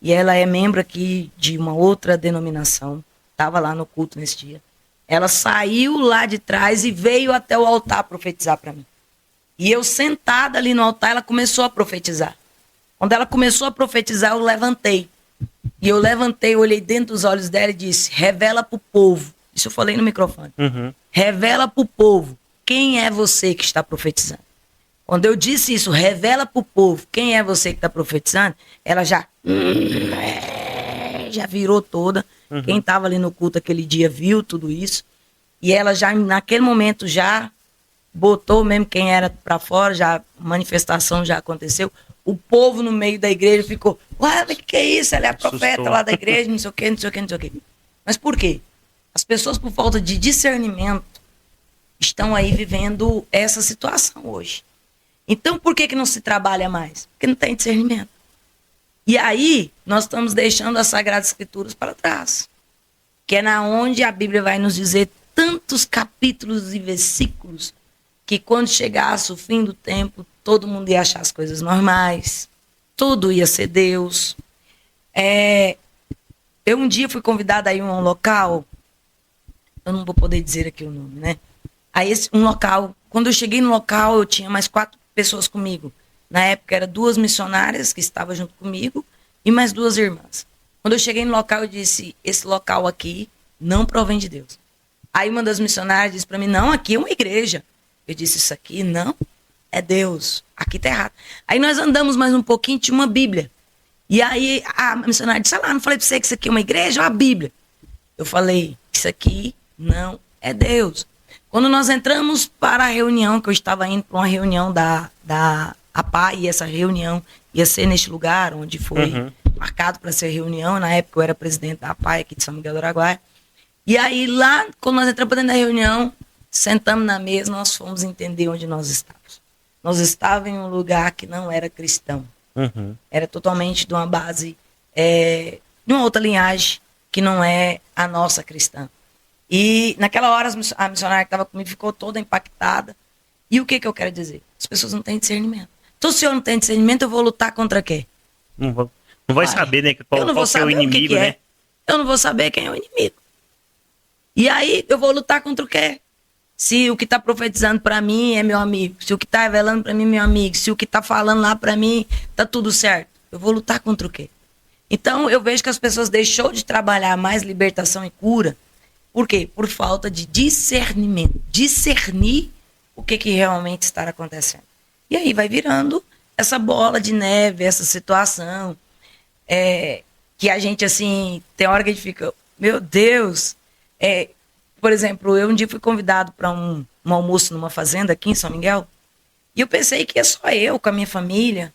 e ela é membro aqui de uma outra denominação, estava lá no culto nesse dia. Ela saiu lá de trás e veio até o altar profetizar para mim. E eu sentada ali no altar, ela começou a profetizar. Quando ela começou a profetizar, eu levantei. E eu levantei, olhei dentro dos olhos dela e disse, revela pro povo. Isso eu falei no microfone. Revela pro povo quem é você que está profetizando. Quando eu disse isso, revela pro povo quem é você que está profetizando, ela já virou toda. Quem estava ali no culto aquele dia viu tudo isso. E ela já, naquele momento, já botou mesmo quem era para fora, já manifestação já aconteceu. O povo no meio da igreja ficou, ué, mas que é isso? Ela é a profeta Assustou. lá da igreja, não sei o quê, não sei o quê, não sei o quê. Mas por quê? As pessoas, por falta de discernimento, estão aí vivendo essa situação hoje. Então, por que não se trabalha mais? Porque não tem discernimento. E aí, nós estamos deixando as Sagradas Escrituras para trás. Que é na onde a Bíblia vai nos dizer tantos capítulos e versículos que quando chegasse o fim do tempo, todo mundo ia achar as coisas normais, tudo ia ser Deus. Eu um dia fui convidada a ir a um local, eu não vou poder dizer aqui o nome, né? Aí um local, quando eu cheguei no local, eu tinha mais 4 pessoas comigo. Na época eram 2 missionárias que estavam junto comigo e mais 2 irmãs. Quando eu cheguei no local, eu disse, esse local aqui não provém de Deus. Aí uma das missionárias disse para mim, não, aqui é uma igreja. Eu disse, isso aqui não é Deus, aqui tá errado. Aí nós andamos mais um pouquinho, tinha uma Bíblia. E aí a missionária disse, não falei para você que isso aqui é uma igreja ou a Bíblia? Eu falei, isso aqui não é Deus. Quando nós entramos para a reunião, que eu estava indo para uma reunião da APA, e essa reunião ia ser neste lugar, onde foi marcado para ser reunião, na época eu era presidente da APA aqui de São Miguel do Araguaia. E aí lá, quando nós entramos dentro da reunião, sentamos na mesa, nós fomos entender onde nós estávamos. Nós estávamos em um lugar que não era cristão. Era totalmente de uma base, de uma outra linhagem, que não é a nossa cristã. E naquela hora a missionária que estava comigo ficou toda impactada. E o que eu quero dizer? As pessoas não têm discernimento. Então, se eu não tenho discernimento, eu vou lutar contra quem? Não vai saber, né? Qual é o inimigo, né? Eu não vou saber quem é o inimigo. E aí, eu vou lutar contra o quê? Se o que está profetizando para mim é meu amigo, se o que está revelando para mim é meu amigo, se o que está falando lá para mim tá tudo certo, eu vou lutar contra o quê? Então, eu vejo que as pessoas deixou de trabalhar mais libertação e cura. Por quê? Por falta de discernimento. Discernir o que realmente está acontecendo. E aí vai virando essa bola de neve, essa situação, que a gente, assim, tem hora que a gente fica, meu Deus. Por exemplo, eu um dia fui convidado para um almoço numa fazenda aqui em São Miguel, e eu pensei que ia só eu com a minha família,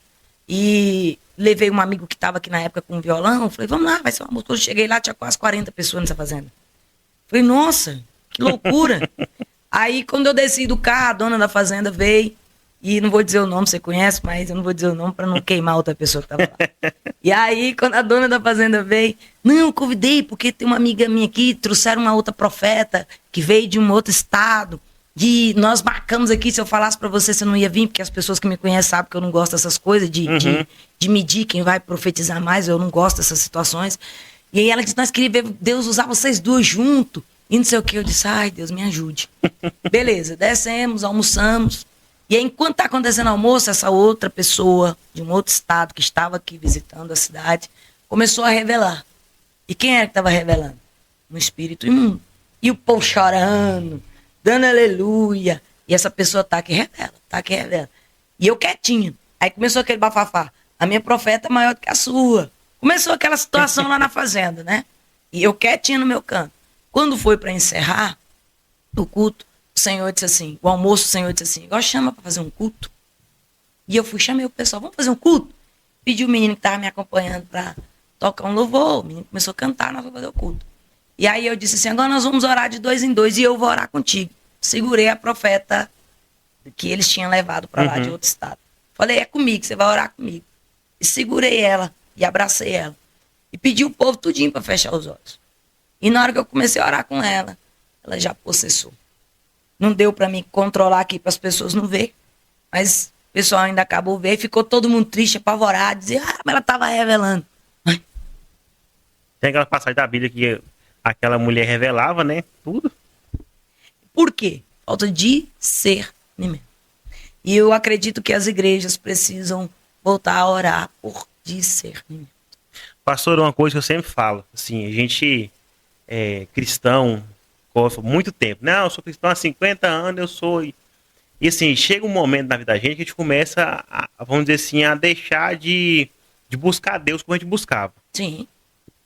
e levei um amigo que estava aqui na época com um violão, falei, vamos lá, vai ser um almoço. Quando eu cheguei lá, tinha quase 40 pessoas nessa fazenda. Falei, nossa, que loucura. Aí, quando eu desci do carro, a dona da fazenda veio, e não vou dizer o nome, você conhece, mas eu não vou dizer o nome para não queimar outra pessoa que estava lá. E aí, quando a dona da fazenda veio, não, eu convidei, porque tem uma amiga minha aqui, trouxeram uma outra profeta, que veio de um outro estado, e nós marcamos aqui, se eu falasse para você, você não ia vir, porque as pessoas que me conhecem sabem que eu não gosto dessas coisas, de medir quem vai profetizar mais, eu não gosto dessas situações. E aí ela disse, nós queríamos ver Deus usar vocês 2 juntos, e não sei o que. Eu disse, ai, Deus me ajude. Beleza, descemos, almoçamos. E aí, enquanto está acontecendo o almoço, essa outra pessoa de um outro estado que estava aqui visitando a cidade, começou a revelar. E quem era que estava revelando? Um espírito imundo. E o povo chorando, dando aleluia. E essa pessoa tá aqui revela. E eu quietinha. Aí começou aquele bafafá. A minha profeta é maior do que a sua. Começou aquela situação lá na fazenda, né? E eu quietinha no meu canto. Quando foi para encerrar o culto, o Senhor disse assim, o almoço, o Senhor disse assim, agora chama para fazer um culto. E eu fui, chamei o pessoal, vamos fazer um culto? Pedi o menino que estava me acompanhando para tocar um louvor, o menino começou a cantar, nós vamos fazer o culto. E aí eu disse assim, agora nós vamos orar de 2 em 2 e eu vou orar contigo. Segurei a profeta que eles tinham levado para lá de outro estado. Falei, é comigo, você vai orar comigo. E segurei ela e abracei ela. E pedi o povo tudinho para fechar os olhos. E na hora que eu comecei a orar com ela, ela já processou. Não deu para mim controlar aqui para as pessoas não verem. Mas o pessoal ainda acabou vendo. Ficou todo mundo triste, apavorado. Dizia, mas ela estava revelando. Tem aquela passagem da Bíblia que aquela mulher revelava, né? Tudo. Por quê? Falta de discernimento. E eu acredito que as igrejas precisam voltar a orar por discernimento. Pastor, uma coisa que eu sempre falo, assim, a gente é cristão há muito tempo. Não, eu sou cristão há 50 anos, eu sou... E assim, chega um momento na vida da gente que a gente começa, vamos dizer assim, a deixar de buscar Deus como a gente buscava. Sim.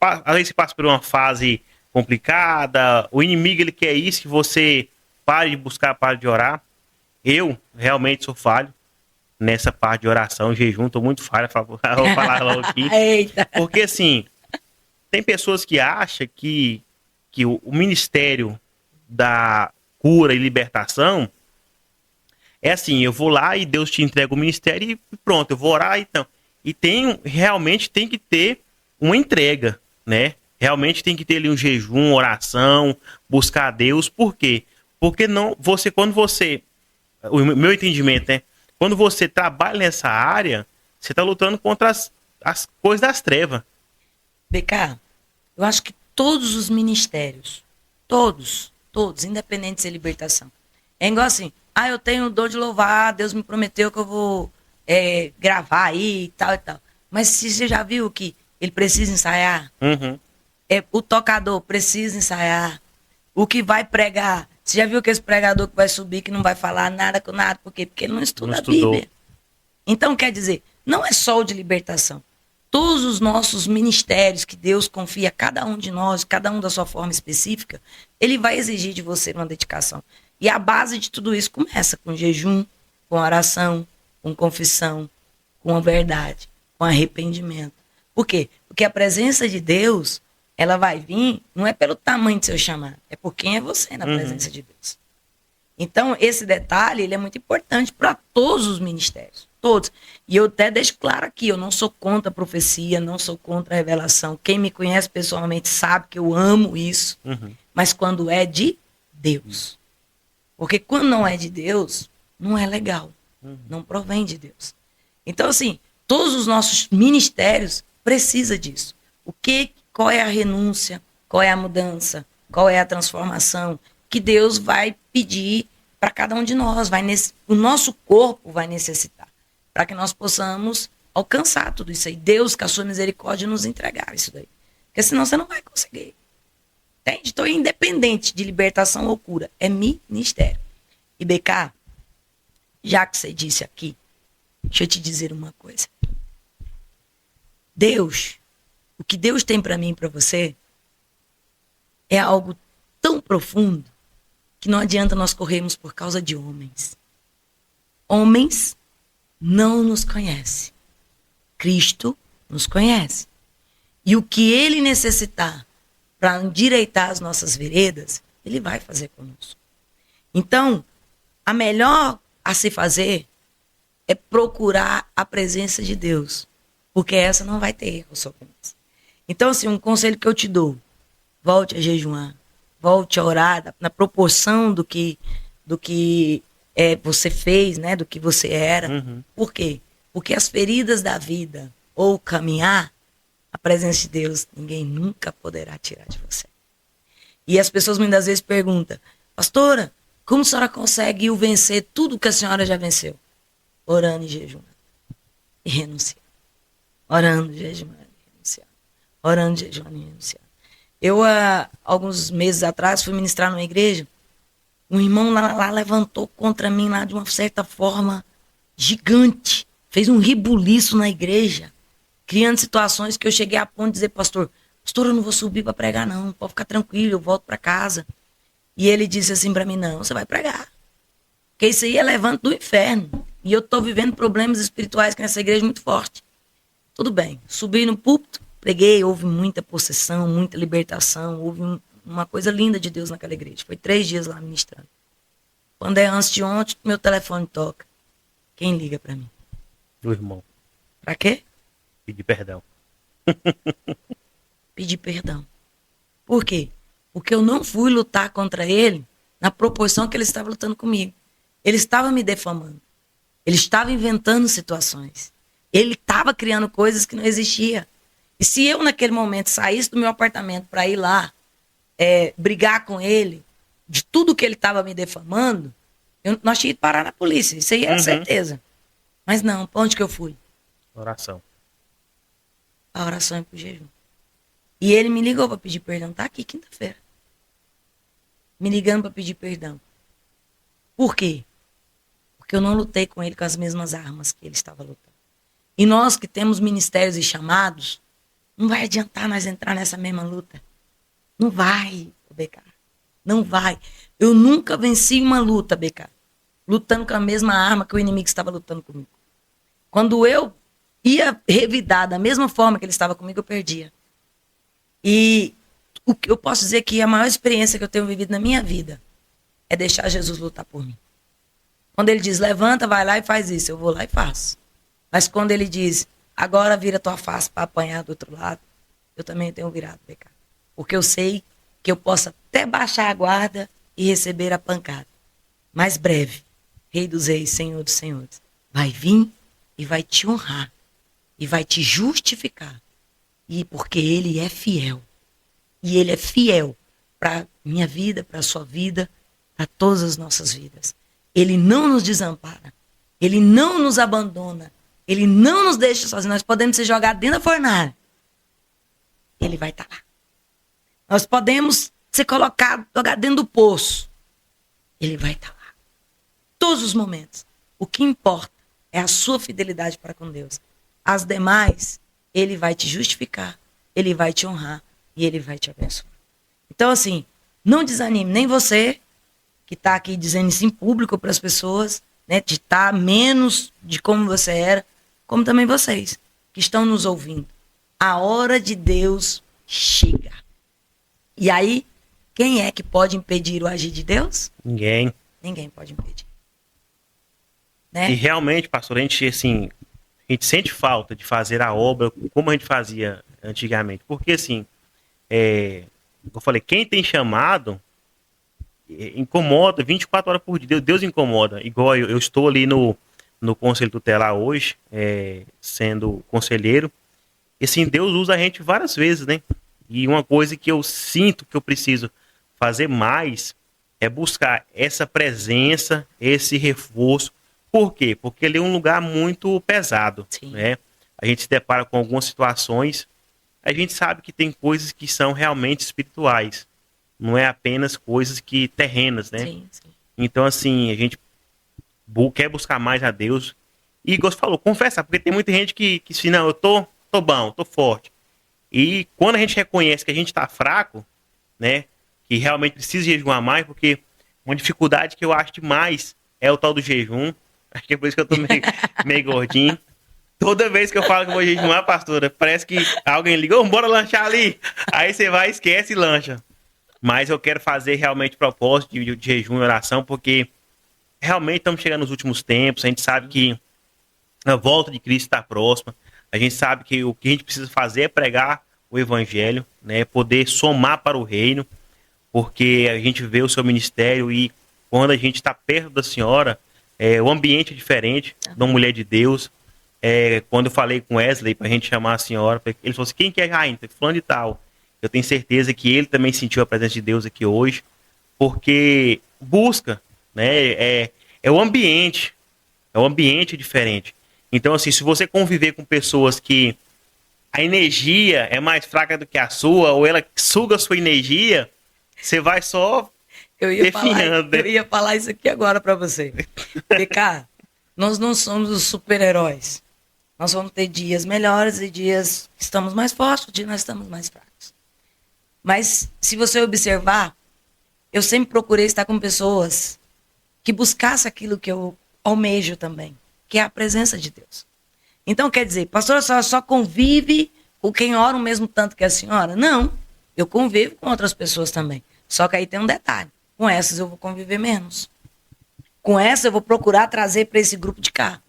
Às vezes você passa por uma fase complicada, o inimigo ele quer isso, que você pare de buscar, pare de orar. Eu realmente sou falho nessa parte de oração, jejum, tô muito falho, vou falar logo aqui. Eita. Porque, assim, tem pessoas que acham que o ministério da cura e libertação é assim, eu vou lá e Deus te entrega o ministério e pronto, eu vou orar então. E realmente tem que ter uma entrega, né? Realmente tem que ter ali um jejum, oração, buscar a Deus. Por quê? Porque quando você, o meu entendimento, né? Quando você trabalha nessa área, você está lutando contra as coisas das trevas. BK, eu acho que todos os ministérios, todos, independente de ser libertação, é igual assim, eu tenho dor de louvar, Deus me prometeu que eu vou gravar aí e tal e tal. Mas se você já viu que ele precisa ensaiar, Uhum. o tocador precisa ensaiar, o que vai pregar, você já viu que esse pregador que vai subir, que não vai falar nada com nada, por quê? Porque ele não estuda a Bíblia. Então, quer dizer, não é só o de libertação. Todos os nossos ministérios que Deus confia a cada um de nós, cada um da sua forma específica, ele vai exigir de você uma dedicação. E a base de tudo isso começa com jejum, com oração, com confissão, com a verdade, com arrependimento. Por quê? Porque a presença de Deus, ela vai vir, não é pelo tamanho do seu chamado, é por quem é você na presença de Deus. Então, esse detalhe, ele é muito importante para todos os ministérios, todos. E eu até deixo claro aqui, eu não sou contra a profecia, não sou contra a revelação. Quem me conhece pessoalmente sabe que eu amo isso, mas quando é de Deus. Porque quando não é de Deus, não é legal, não provém de Deus. Então, assim, todos os nossos ministérios precisam disso. Qual é a renúncia, qual é a mudança, qual é a transformação que Deus vai pedir para cada um de nós, o nosso corpo vai necessitar, para que nós possamos alcançar tudo isso aí. Deus, com a sua misericórdia, nos entregar isso daí. Porque senão você não vai conseguir. Entende? Então, independente de libertação ou cura, é ministério. E BK, já que você disse aqui, deixa eu te dizer uma coisa. Deus, o que Deus tem para mim e para você é algo tão profundo que não adianta nós corrermos por causa de homens. Homens não nos conhecem. Cristo nos conhece. E o que ele necessitar para endireitar as nossas veredas, ele vai fazer conosco. Então, a melhor a se fazer é procurar a presença de Deus, porque essa não vai ter erro sobre nós. Então, assim, um conselho que eu te dou, volte a jejuar, volte a orar na proporção do que você fez, né, do que você era. Por quê? Porque as feridas da vida ou caminhar, a presença de Deus, ninguém nunca poderá tirar de você. E as pessoas muitas vezes perguntam, pastora, como a senhora conseguiu vencer tudo que a senhora já venceu? Orando e jejuando. E renunciando. Orando, jejuando e renunciando. Orando, jejuando e renunciando. Eu, há alguns meses atrás, fui ministrar numa igreja. Um irmão lá levantou contra mim lá de uma certa forma gigante. Fez um rebuliço na igreja. Criando situações que eu cheguei a ponto de dizer, pastor, eu não vou subir para pregar não, pode ficar tranquilo, eu volto para casa. E ele disse assim para mim, não, você vai pregar. Porque isso aí é levante do inferno. E eu estou vivendo problemas espirituais aqui nessa igreja muito forte. Tudo bem, subi no púlpito, preguei, houve muita possessão, muita libertação, houve uma coisa linda de Deus naquela igreja. Foi 3 dias lá ministrando. Quando é antes de ontem, meu telefone toca. Quem liga para mim? O irmão. Para quê? Pedir perdão. Pedir perdão. Por quê? Porque eu não fui lutar contra ele na proporção que ele estava lutando comigo. Ele estava me defamando. Ele estava inventando situações. Ele estava criando coisas que não existiam. E se eu, naquele momento, saísse do meu apartamento para ir lá brigar com ele de tudo que ele estava me defamando, nós tínhamos que parar na polícia. Isso aí é certeza. Mas não, para onde que eu fui? Oração. A oração é pro jejum. E ele me ligou para pedir perdão. Tá aqui, quinta-feira. Me ligando para pedir perdão. Por quê? Porque eu não lutei com ele com as mesmas armas que ele estava lutando. E nós que temos ministérios e chamados, não vai adiantar nós entrar nessa mesma luta. Não vai, BK. Não vai. Eu nunca venci uma luta, BK, lutando com a mesma arma que o inimigo estava lutando comigo. Quando eu ia revidar da mesma forma que ele estava comigo, eu perdia. E o que eu posso dizer que a maior experiência que eu tenho vivido na minha vida é deixar Jesus lutar por mim. Quando ele diz, levanta, vai lá e faz isso, eu vou lá e faço. Mas quando ele diz, agora vira tua face para apanhar do outro lado, eu também tenho virado, BK. Porque eu sei que eu posso até baixar a guarda e receber a pancada. Mas breve, Rei dos Reis, Senhor dos Senhores, vai vir e vai te honrar. E vai te justificar. E porque ele é fiel. E ele é fiel para minha vida, para a sua vida, para todas as nossas vidas. Ele não nos desampara. Ele não nos abandona. Ele não nos deixa sozinhos. Nós podemos ser jogados dentro da fornalha. Ele vai estar lá. Nós podemos ser colocados, jogados dentro do poço. Ele vai estar lá. Todos os momentos. O que importa é a sua fidelidade para com Deus. As demais, ele vai te justificar, ele vai te honrar e ele vai te abençoar. Então, assim, não desanime, nem você que está aqui dizendo isso em público para as pessoas, né, de estar menos de como você era, como também vocês que estão nos ouvindo. A hora de Deus chega. E aí, quem é que pode impedir o agir de Deus? Ninguém. Ninguém pode impedir. Né? E realmente, pastor, a gente sente falta de fazer a obra como a gente fazia antigamente. Porque, assim, eu falei, quem tem chamado incomoda 24 horas por dia. Deus incomoda. Igual eu estou ali no Conselho Tutelar hoje, sendo conselheiro. E, assim, Deus usa a gente várias vezes, né? E uma coisa que eu sinto que eu preciso fazer mais é buscar essa presença, esse reforço. Por quê? Porque ele é um lugar muito pesado, né? A gente se depara com algumas situações, a gente sabe que tem coisas que são realmente espirituais, não é apenas coisas que terrenas, né? Sim, sim. Então, assim, a gente quer buscar mais a Deus. E, igual você falou, confessar, porque tem muita gente que assim, não, eu tô bom, tô forte. E quando a gente reconhece que a gente tá fraco, né? Que realmente precisa jejuar mais, porque uma dificuldade que eu acho demais é o tal do jejum. Acho que é por isso que eu tô meio gordinho. Toda vez que eu falo que vou jejuar, pastora, parece que alguém ligou, bora lanchar ali. Aí você vai, esquece e lancha. Mas eu quero fazer realmente propósito de jejum e oração, porque realmente estamos chegando nos últimos tempos. A gente sabe que a volta de Cristo está próxima. A gente sabe que o que a gente precisa fazer é pregar o evangelho, né? Poder somar para o reino, porque a gente vê o seu ministério e quando a gente está perto da senhora, o ambiente é diferente, de uma mulher de Deus. Quando eu falei com Wesley para a gente chamar a senhora, ele falou assim, quem que é Rainha? Falando de tal. Eu tenho certeza que ele também sentiu a presença de Deus aqui hoje, porque busca, né? O ambiente diferente. Então, assim, se você conviver com pessoas que a energia é mais fraca do que a sua, ou ela suga a sua energia, você vai só eu ia falar isso aqui agora para você. BK, nós não somos os super-heróis. Nós vamos ter dias melhores e dias que estamos mais fortes, dias que nós estamos mais fracos. Mas, se você observar, eu sempre procurei estar com pessoas que buscassem aquilo que eu almejo também, que é a presença de Deus. Então, quer dizer, pastora, só convive com quem ora o mesmo tanto que a senhora? Não, eu convivo com outras pessoas também. Só que aí tem um detalhe, com essas eu vou conviver menos. Com essa eu vou procurar trazer para esse grupo de cá.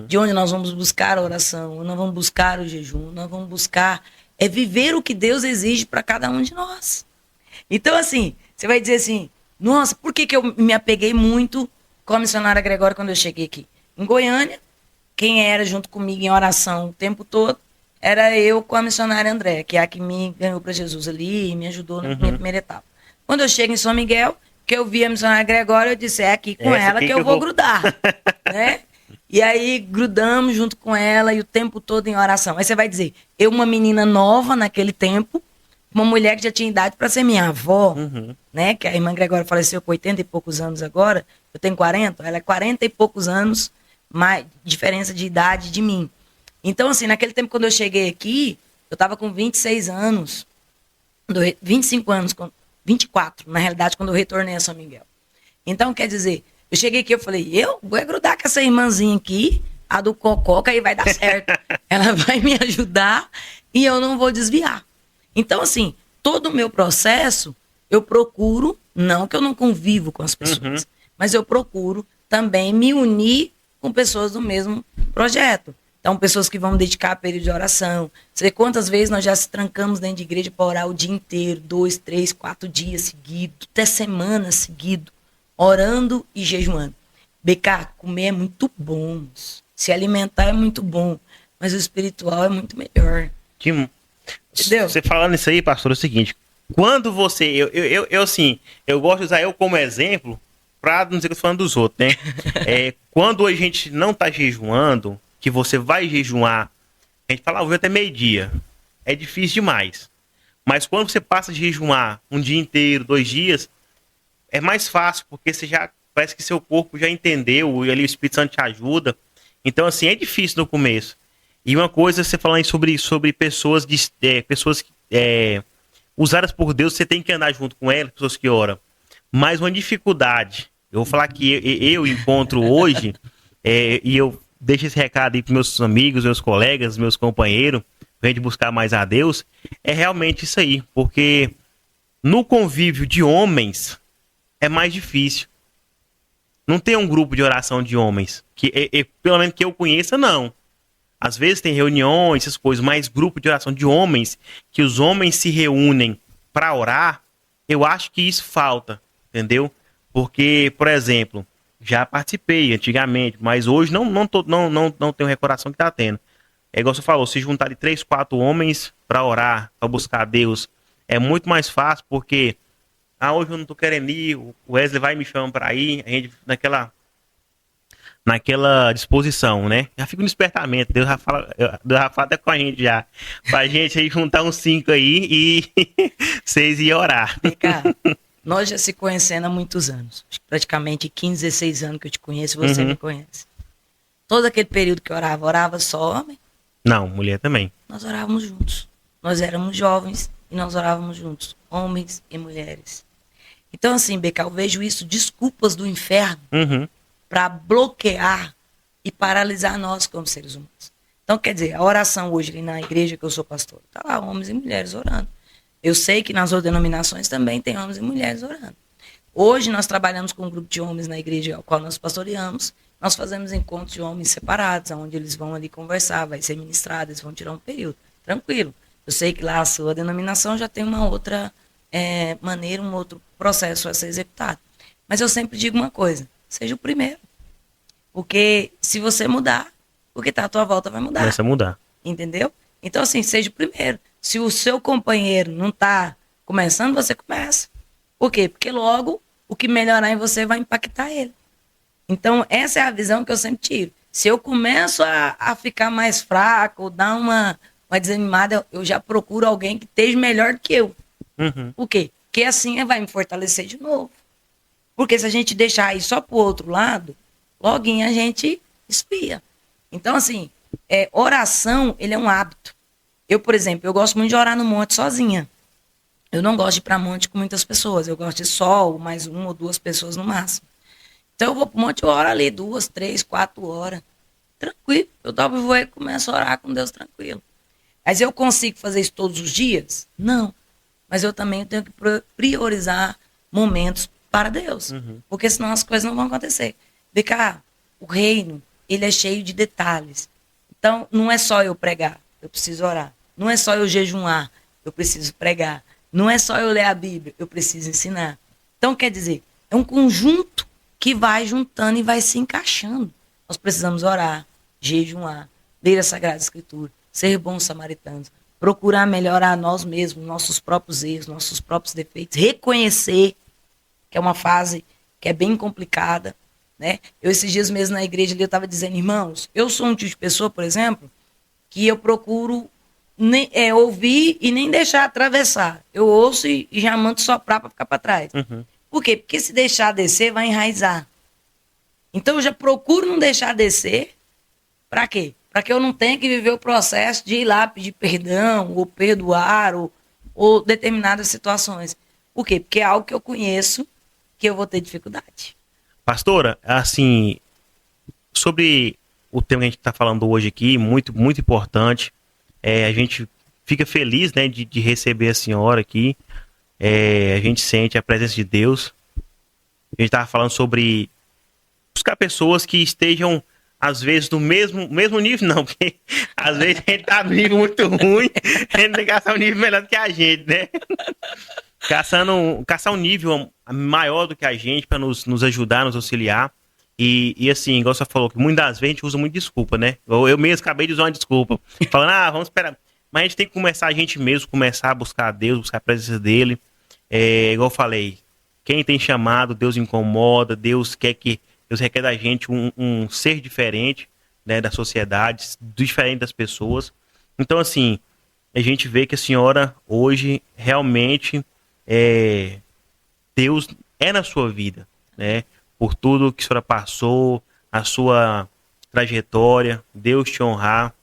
De onde nós vamos buscar a oração, nós vamos buscar o jejum, nós vamos buscar viver o que Deus exige para cada um de nós. Então, assim, você vai dizer assim, nossa, por que eu me apeguei muito com a missionária Gregória quando eu cheguei aqui? Em Goiânia, quem era junto comigo em oração o tempo todo era eu com a missionária André, que é a que me ganhou para Jesus ali e me ajudou na minha primeira etapa. Quando eu chego em São Miguel, que eu vi a missionária Gregória, eu disse, é aqui com ela que eu vou grudar, né? E aí grudamos junto com ela e o tempo todo em oração. Aí você vai dizer, eu uma menina nova naquele tempo, uma mulher que já tinha idade para ser minha avó, né? Que a irmã Gregória faleceu com 80 e poucos anos agora, eu tenho 40, ela é 40 e poucos anos, mais diferença de idade de mim. Então, assim, naquele tempo quando eu cheguei aqui, eu estava com 26 anos, 25 anos, 24, na realidade, quando eu retornei a São Miguel. Então, quer dizer, Eu cheguei aqui, eu falei, eu vou grudar com essa irmãzinha aqui, a do Cocó, que aí vai dar certo. Ela vai me ajudar e eu não vou desviar. Então, assim, todo o meu processo, eu procuro, não que eu não convivo com as pessoas, mas eu procuro também me unir com pessoas do mesmo projeto. Então, pessoas que vão dedicar período de oração. Você vê quantas vezes nós já se trancamos dentro de igreja para orar o dia inteiro, 2, 3, 4 dias seguidos, até semanas seguidos, orando e jejuando. BK, comer é muito bom, se alimentar é muito bom, mas o espiritual é muito melhor. Entendeu? Você falando isso aí, pastor, é o seguinte, quando você, eu assim, eu gosto de usar eu como exemplo, pra não dizer que eu tô falando dos outros, né? Quando a gente não tá jejuando, que você vai jejuar, a gente fala, vou até meio-dia. É difícil demais. Mas quando você passa a jejuar um dia inteiro, 2 dias, é mais fácil, porque você já parece que seu corpo já entendeu, e ali o Espírito Santo te ajuda. Então, assim, é difícil no começo. E uma coisa, você falando sobre pessoas, pessoas usadas por Deus, você tem que andar junto com elas, pessoas que oram. Mas uma dificuldade, eu vou falar que eu encontro hoje, e eu deixo esse recado aí para meus amigos, meus colegas, meus companheiros, vem de buscar mais a Deus, é realmente isso aí, porque no convívio de homens é mais difícil. Não tem um grupo de oração de homens, que pelo menos que eu conheça, não. Às vezes tem reuniões, essas coisas, mas grupo de oração de homens, que os homens se reúnem para orar, eu acho que isso falta, entendeu? Porque, por exemplo, já participei antigamente, mas hoje não tenho recordação que tá tendo. É igual você falou, se juntar de 3, 4 homens para orar, para buscar Deus, é muito mais fácil, porque hoje eu não tô querendo ir, o Wesley vai me chamando para ir, a gente naquela disposição, né? Já fica no despertamento, Deus já fala até com a gente já, pra gente aí juntar uns 5 aí e vocês iam orar. Cara, nós já se conhecendo há muitos anos. Praticamente 15, 16 anos que eu te conheço, você me conhece. Todo aquele período que eu orava só homem? Não, mulher também. Nós orávamos juntos. Nós éramos jovens e nós orávamos juntos. Homens e mulheres. Então, assim, BK, eu vejo isso, desculpas do inferno, para bloquear e paralisar nós como seres humanos. Então, quer dizer, a oração hoje ali na igreja que eu sou pastor, tá lá homens e mulheres orando. Eu sei que nas outras denominações também tem homens e mulheres orando. Hoje nós trabalhamos com um grupo de homens na igreja ao qual nós pastoreamos. Nós fazemos encontros de homens separados, onde eles vão ali conversar, vai ser ministrado, eles vão tirar um período. Tranquilo. Eu sei que lá a sua denominação já tem uma outra maneira, um outro processo a ser executado. Mas eu sempre digo uma coisa, seja o primeiro. Porque se você mudar, o que está à tua volta vai mudar. Começa a mudar. Entendeu? Então, assim, seja o primeiro. Se o seu companheiro não está começando, você começa. Por quê? Porque logo o que melhorar em você vai impactar ele. Então, essa é a visão que eu sempre tiro. Se eu começo a ficar mais fraco, ou dar uma desanimada, eu já procuro alguém que esteja melhor do que eu. Por quê? Porque assim vai me fortalecer de novo. Porque se a gente deixar ir só pro outro lado, loguinho a gente espia. Então, assim, oração, ele é um hábito. Eu, por exemplo, eu gosto muito de orar no monte sozinha. Eu não gosto de ir para monte com muitas pessoas. Eu gosto de só, mais 1 ou 2 pessoas no máximo. Então eu vou pro monte e oro ali 2, 3, 4 horas. Tranquilo. Eu dobro e vou e começo a orar com Deus tranquilo. Mas eu consigo fazer isso todos os dias? Não. Mas eu também tenho que priorizar momentos para Deus. Porque senão as coisas não vão acontecer. Vê cá, o reino, ele é cheio de detalhes. Então, não é só eu pregar, eu preciso orar. Não é só eu jejuar, eu preciso pregar. Não é só eu ler a Bíblia, eu preciso ensinar. Então, quer dizer, é um conjunto que vai juntando e vai se encaixando. Nós precisamos orar, jejuar, ler a Sagrada Escritura, ser bons samaritanos, procurar melhorar nós mesmos, nossos próprios erros, nossos próprios defeitos, reconhecer, que é uma fase que é bem complicada, né? Eu, esses dias mesmo na igreja ali, eu estava dizendo, irmãos, eu sou um tipo de pessoa, por exemplo, que eu procuro ouvir e nem deixar atravessar. Eu ouço e já mando soprar para ficar para trás. Por quê? Porque se deixar descer, vai enraizar. Então eu já procuro não deixar descer. Para quê? Para que eu não tenha que viver o processo de ir lá pedir perdão, ou perdoar, ou determinadas situações. Por quê? Porque é algo que eu conheço que eu vou ter dificuldade. Pastora, assim, sobre o tema que a gente está falando hoje aqui, muito, muito importante. A gente fica feliz, né, de receber a senhora aqui. A gente sente a presença de Deus. A gente estava falando sobre buscar pessoas que estejam, às vezes, no mesmo nível, não, porque às vezes a gente tá no nível muito ruim, a gente tem que caçar um nível melhor do que a gente, né? Caçar um nível maior do que a gente para nos ajudar, nos auxiliar. E assim, igual você falou, que muitas das vezes a gente usa muito desculpa, né? Eu mesmo acabei de usar uma desculpa, falando, vamos esperar. Mas a gente tem que começar a gente mesmo, começar a buscar a Deus, buscar a presença dele. Igual eu falei, quem tem chamado, Deus incomoda, Deus requer da gente um ser diferente, né, da sociedade, diferente das pessoas. Então, assim, a gente vê que a senhora hoje realmente Deus é na sua vida, né? Por tudo que a senhora passou, a sua trajetória, Deus te honrar.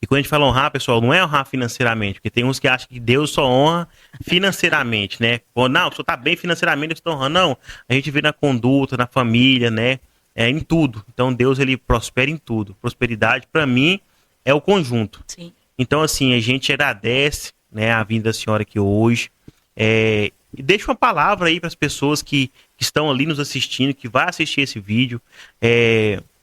E quando a gente fala honrar, pessoal, não é honrar financeiramente, porque tem uns que acham que Deus só honra financeiramente, né? Ou, não, o senhor tá bem financeiramente, eu estou honrando. Não, a gente vê na conduta, na família, né? Em tudo. Então Deus, ele prospera em tudo. Prosperidade, para mim, é o conjunto. Sim. Então, assim, a gente agradece, né, a vinda da senhora aqui hoje. E deixa uma palavra aí para as pessoas que estão ali nos assistindo, que vai assistir esse vídeo.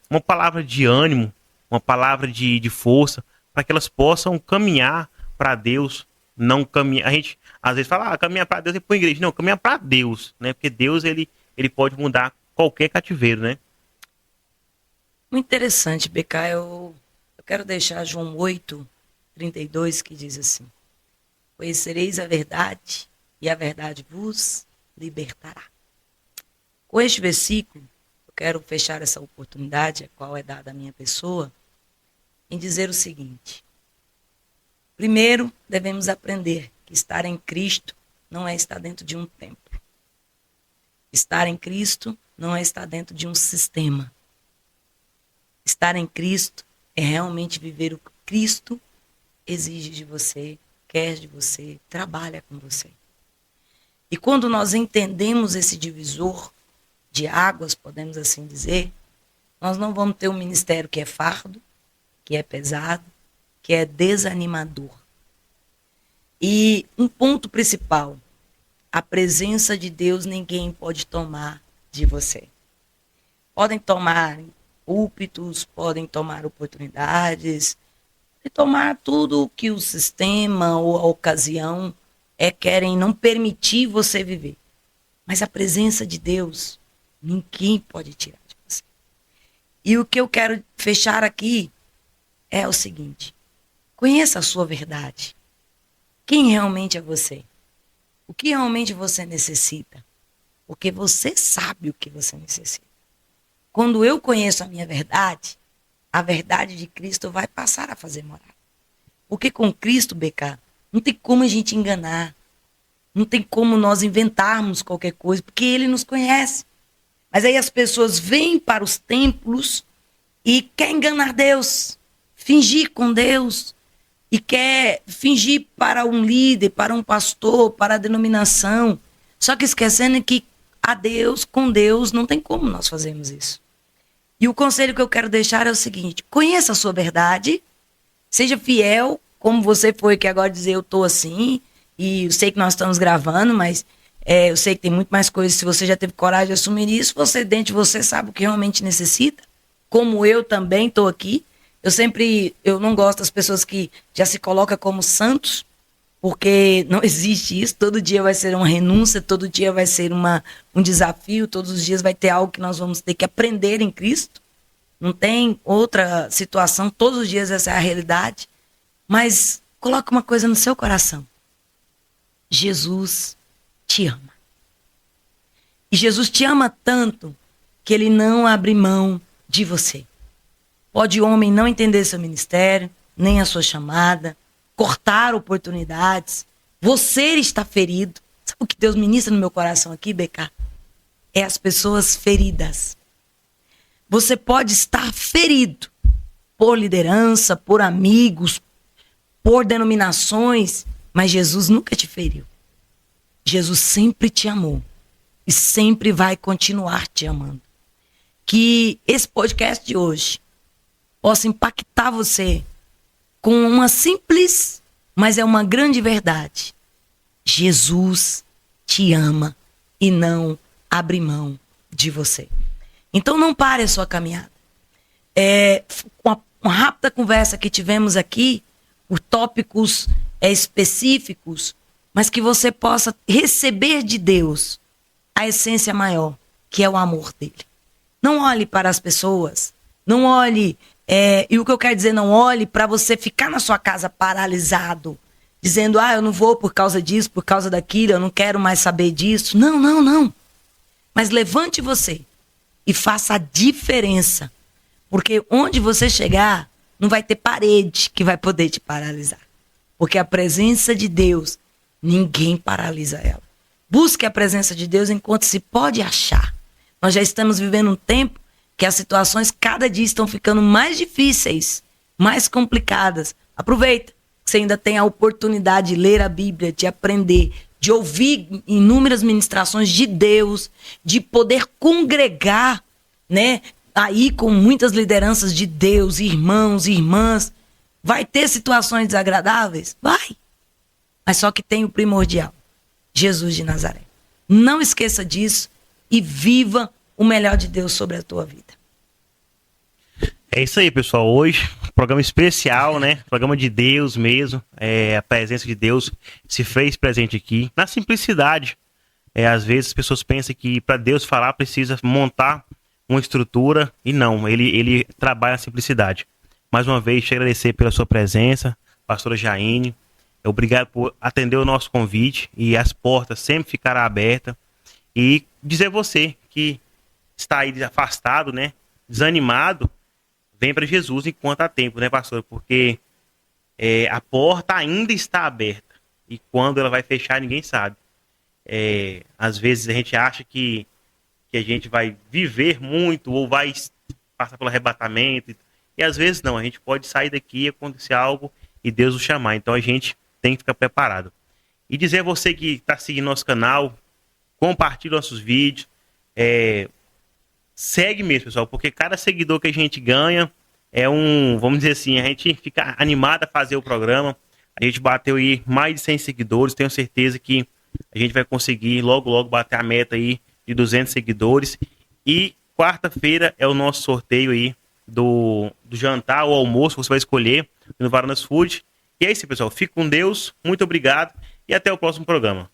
Uma palavra de ânimo, uma palavra de força, para que elas possam caminhar para Deus. Não caminhar. A gente às vezes fala, caminhar para Deus é para a igreja. Não, caminhar para Deus, né? Porque Deus, ele pode mudar qualquer cativeiro, né? Muito interessante, BK. Eu quero deixar João 8:32, que diz assim: conhecereis a verdade, e a verdade vos libertará. Com este versículo, eu quero fechar essa oportunidade, a qual é dada à minha pessoa, em dizer o seguinte: primeiro, devemos aprender que estar em Cristo não é estar dentro de um templo. Estar em Cristo não é estar dentro de um sistema. Estar em Cristo é realmente viver o que Cristo exige de você, quer de você, trabalha com você. E quando nós entendemos esse divisor de águas, podemos assim dizer, nós não vamos ter um ministério que é fardo, que é pesado, que é desanimador. E um ponto principal: a presença de Deus ninguém pode tomar de você. Podem tomar púlpitos, podem tomar oportunidades, podem tomar tudo que o sistema ou a ocasião querem não permitir você viver. Mas a presença de Deus ninguém pode tirar de você. E o que eu quero fechar aqui é o seguinte: conheça a sua verdade. Quem realmente é você? O que realmente você necessita? Porque você sabe o que você necessita. Quando eu conheço a minha verdade, a verdade de Cristo vai passar a fazer morada. Porque com Cristo, BK, não tem como a gente enganar. Não tem como nós inventarmos qualquer coisa, porque Ele nos conhece. Mas aí as pessoas vêm para os templos e querem enganar Deus, fingir com Deus, e quer fingir para um líder, para um pastor, para a denominação. Só que esquecendo que a Deus, com Deus, não tem como nós fazermos isso. E o conselho que eu quero deixar é o seguinte: conheça a sua verdade, seja fiel, como você foi, que agora dizer eu estou assim, e eu sei que nós estamos gravando, mas eu sei que tem muito mais coisas. Se você já teve coragem de assumir isso, você dentro de você sabe o que realmente necessita, como eu também estou aqui. Eu não gosto das pessoas que já se colocam como santos, porque não existe isso. Todo dia vai ser uma renúncia, todo dia vai ser um desafio, todos os dias vai ter algo que nós vamos ter que aprender em Cristo. Não tem outra situação, todos os dias essa é a realidade. Mas coloque uma coisa no seu coração: Jesus te ama. E Jesus te ama tanto que Ele não abre mão de você. Pode o homem não entender seu ministério, nem a sua chamada, cortar oportunidades. Você está ferido. Sabe o que Deus ministra no meu coração aqui, BK? É as pessoas feridas. Você pode estar ferido por liderança, por amigos, por denominações, mas Jesus nunca te feriu. Jesus sempre te amou. e sempre vai continuar te amando. Que esse podcast de hoje possa impactar você com uma simples, mas é uma grande verdade. Jesus te ama e não abre mão de você. Então não pare a sua caminhada. Uma rápida conversa que tivemos aqui, por tópicos específicos, mas que você possa receber de Deus a essência maior, que é o amor dele. Não olhe para as pessoas, não olhe, e o que eu quero dizer, não olhe para você ficar na sua casa paralisado, dizendo, eu não vou por causa disso, por causa daquilo, eu não quero mais saber disso. Não, não, não. Mas levante você e faça a diferença. Porque onde você chegar, não vai ter parede que vai poder te paralisar. Porque a presença de Deus, ninguém paralisa ela. Busque a presença de Deus enquanto se pode achar. Nós já estamos vivendo um tempo que as situações cada dia estão ficando mais difíceis, mais complicadas. Aproveita que você ainda tem a oportunidade de ler a Bíblia, de aprender, de ouvir inúmeras ministrações de Deus, de poder congregar, né? Aí com muitas lideranças de Deus, irmãos, irmãs. Vai ter situações desagradáveis? Vai. Mas só que tem o primordial. Jesus de Nazaré. Não esqueça disso e viva o melhor de Deus sobre a tua vida. É isso aí, pessoal. Hoje, programa especial, né? Programa de Deus mesmo. A presença de Deus se fez presente aqui. Na simplicidade. Às vezes as pessoas pensam que para Deus falar precisa montar uma estrutura. E não, ele trabalha na simplicidade. Mais uma vez, te agradecer pela sua presença, pastora Jaine. Obrigado por atender o nosso convite e as portas sempre ficarão abertas. E dizer a você que está aí afastado, né, desanimado, vem para Jesus enquanto há tempo, né, pastor? Porque a porta ainda está aberta e quando ela vai fechar ninguém sabe. Às vezes a gente acha que a gente vai viver muito ou vai passar pelo arrebatamento e às vezes não, a gente pode sair daqui e acontecer algo e Deus nos chamar. Então a gente tem que ficar preparado. E dizer a você que está seguindo nosso canal, compartilhe nossos vídeos, segue mesmo, pessoal, porque cada seguidor que a gente ganha vamos dizer assim, a gente fica animado a fazer o programa. A gente bateu aí mais de 100 seguidores, tenho certeza que a gente vai conseguir logo, logo bater a meta aí de 200 seguidores. E quarta-feira é o nosso sorteio aí do jantar ou almoço, você vai escolher no Varandas Food. E é isso, pessoal. Fique com Deus, muito obrigado e até o próximo programa.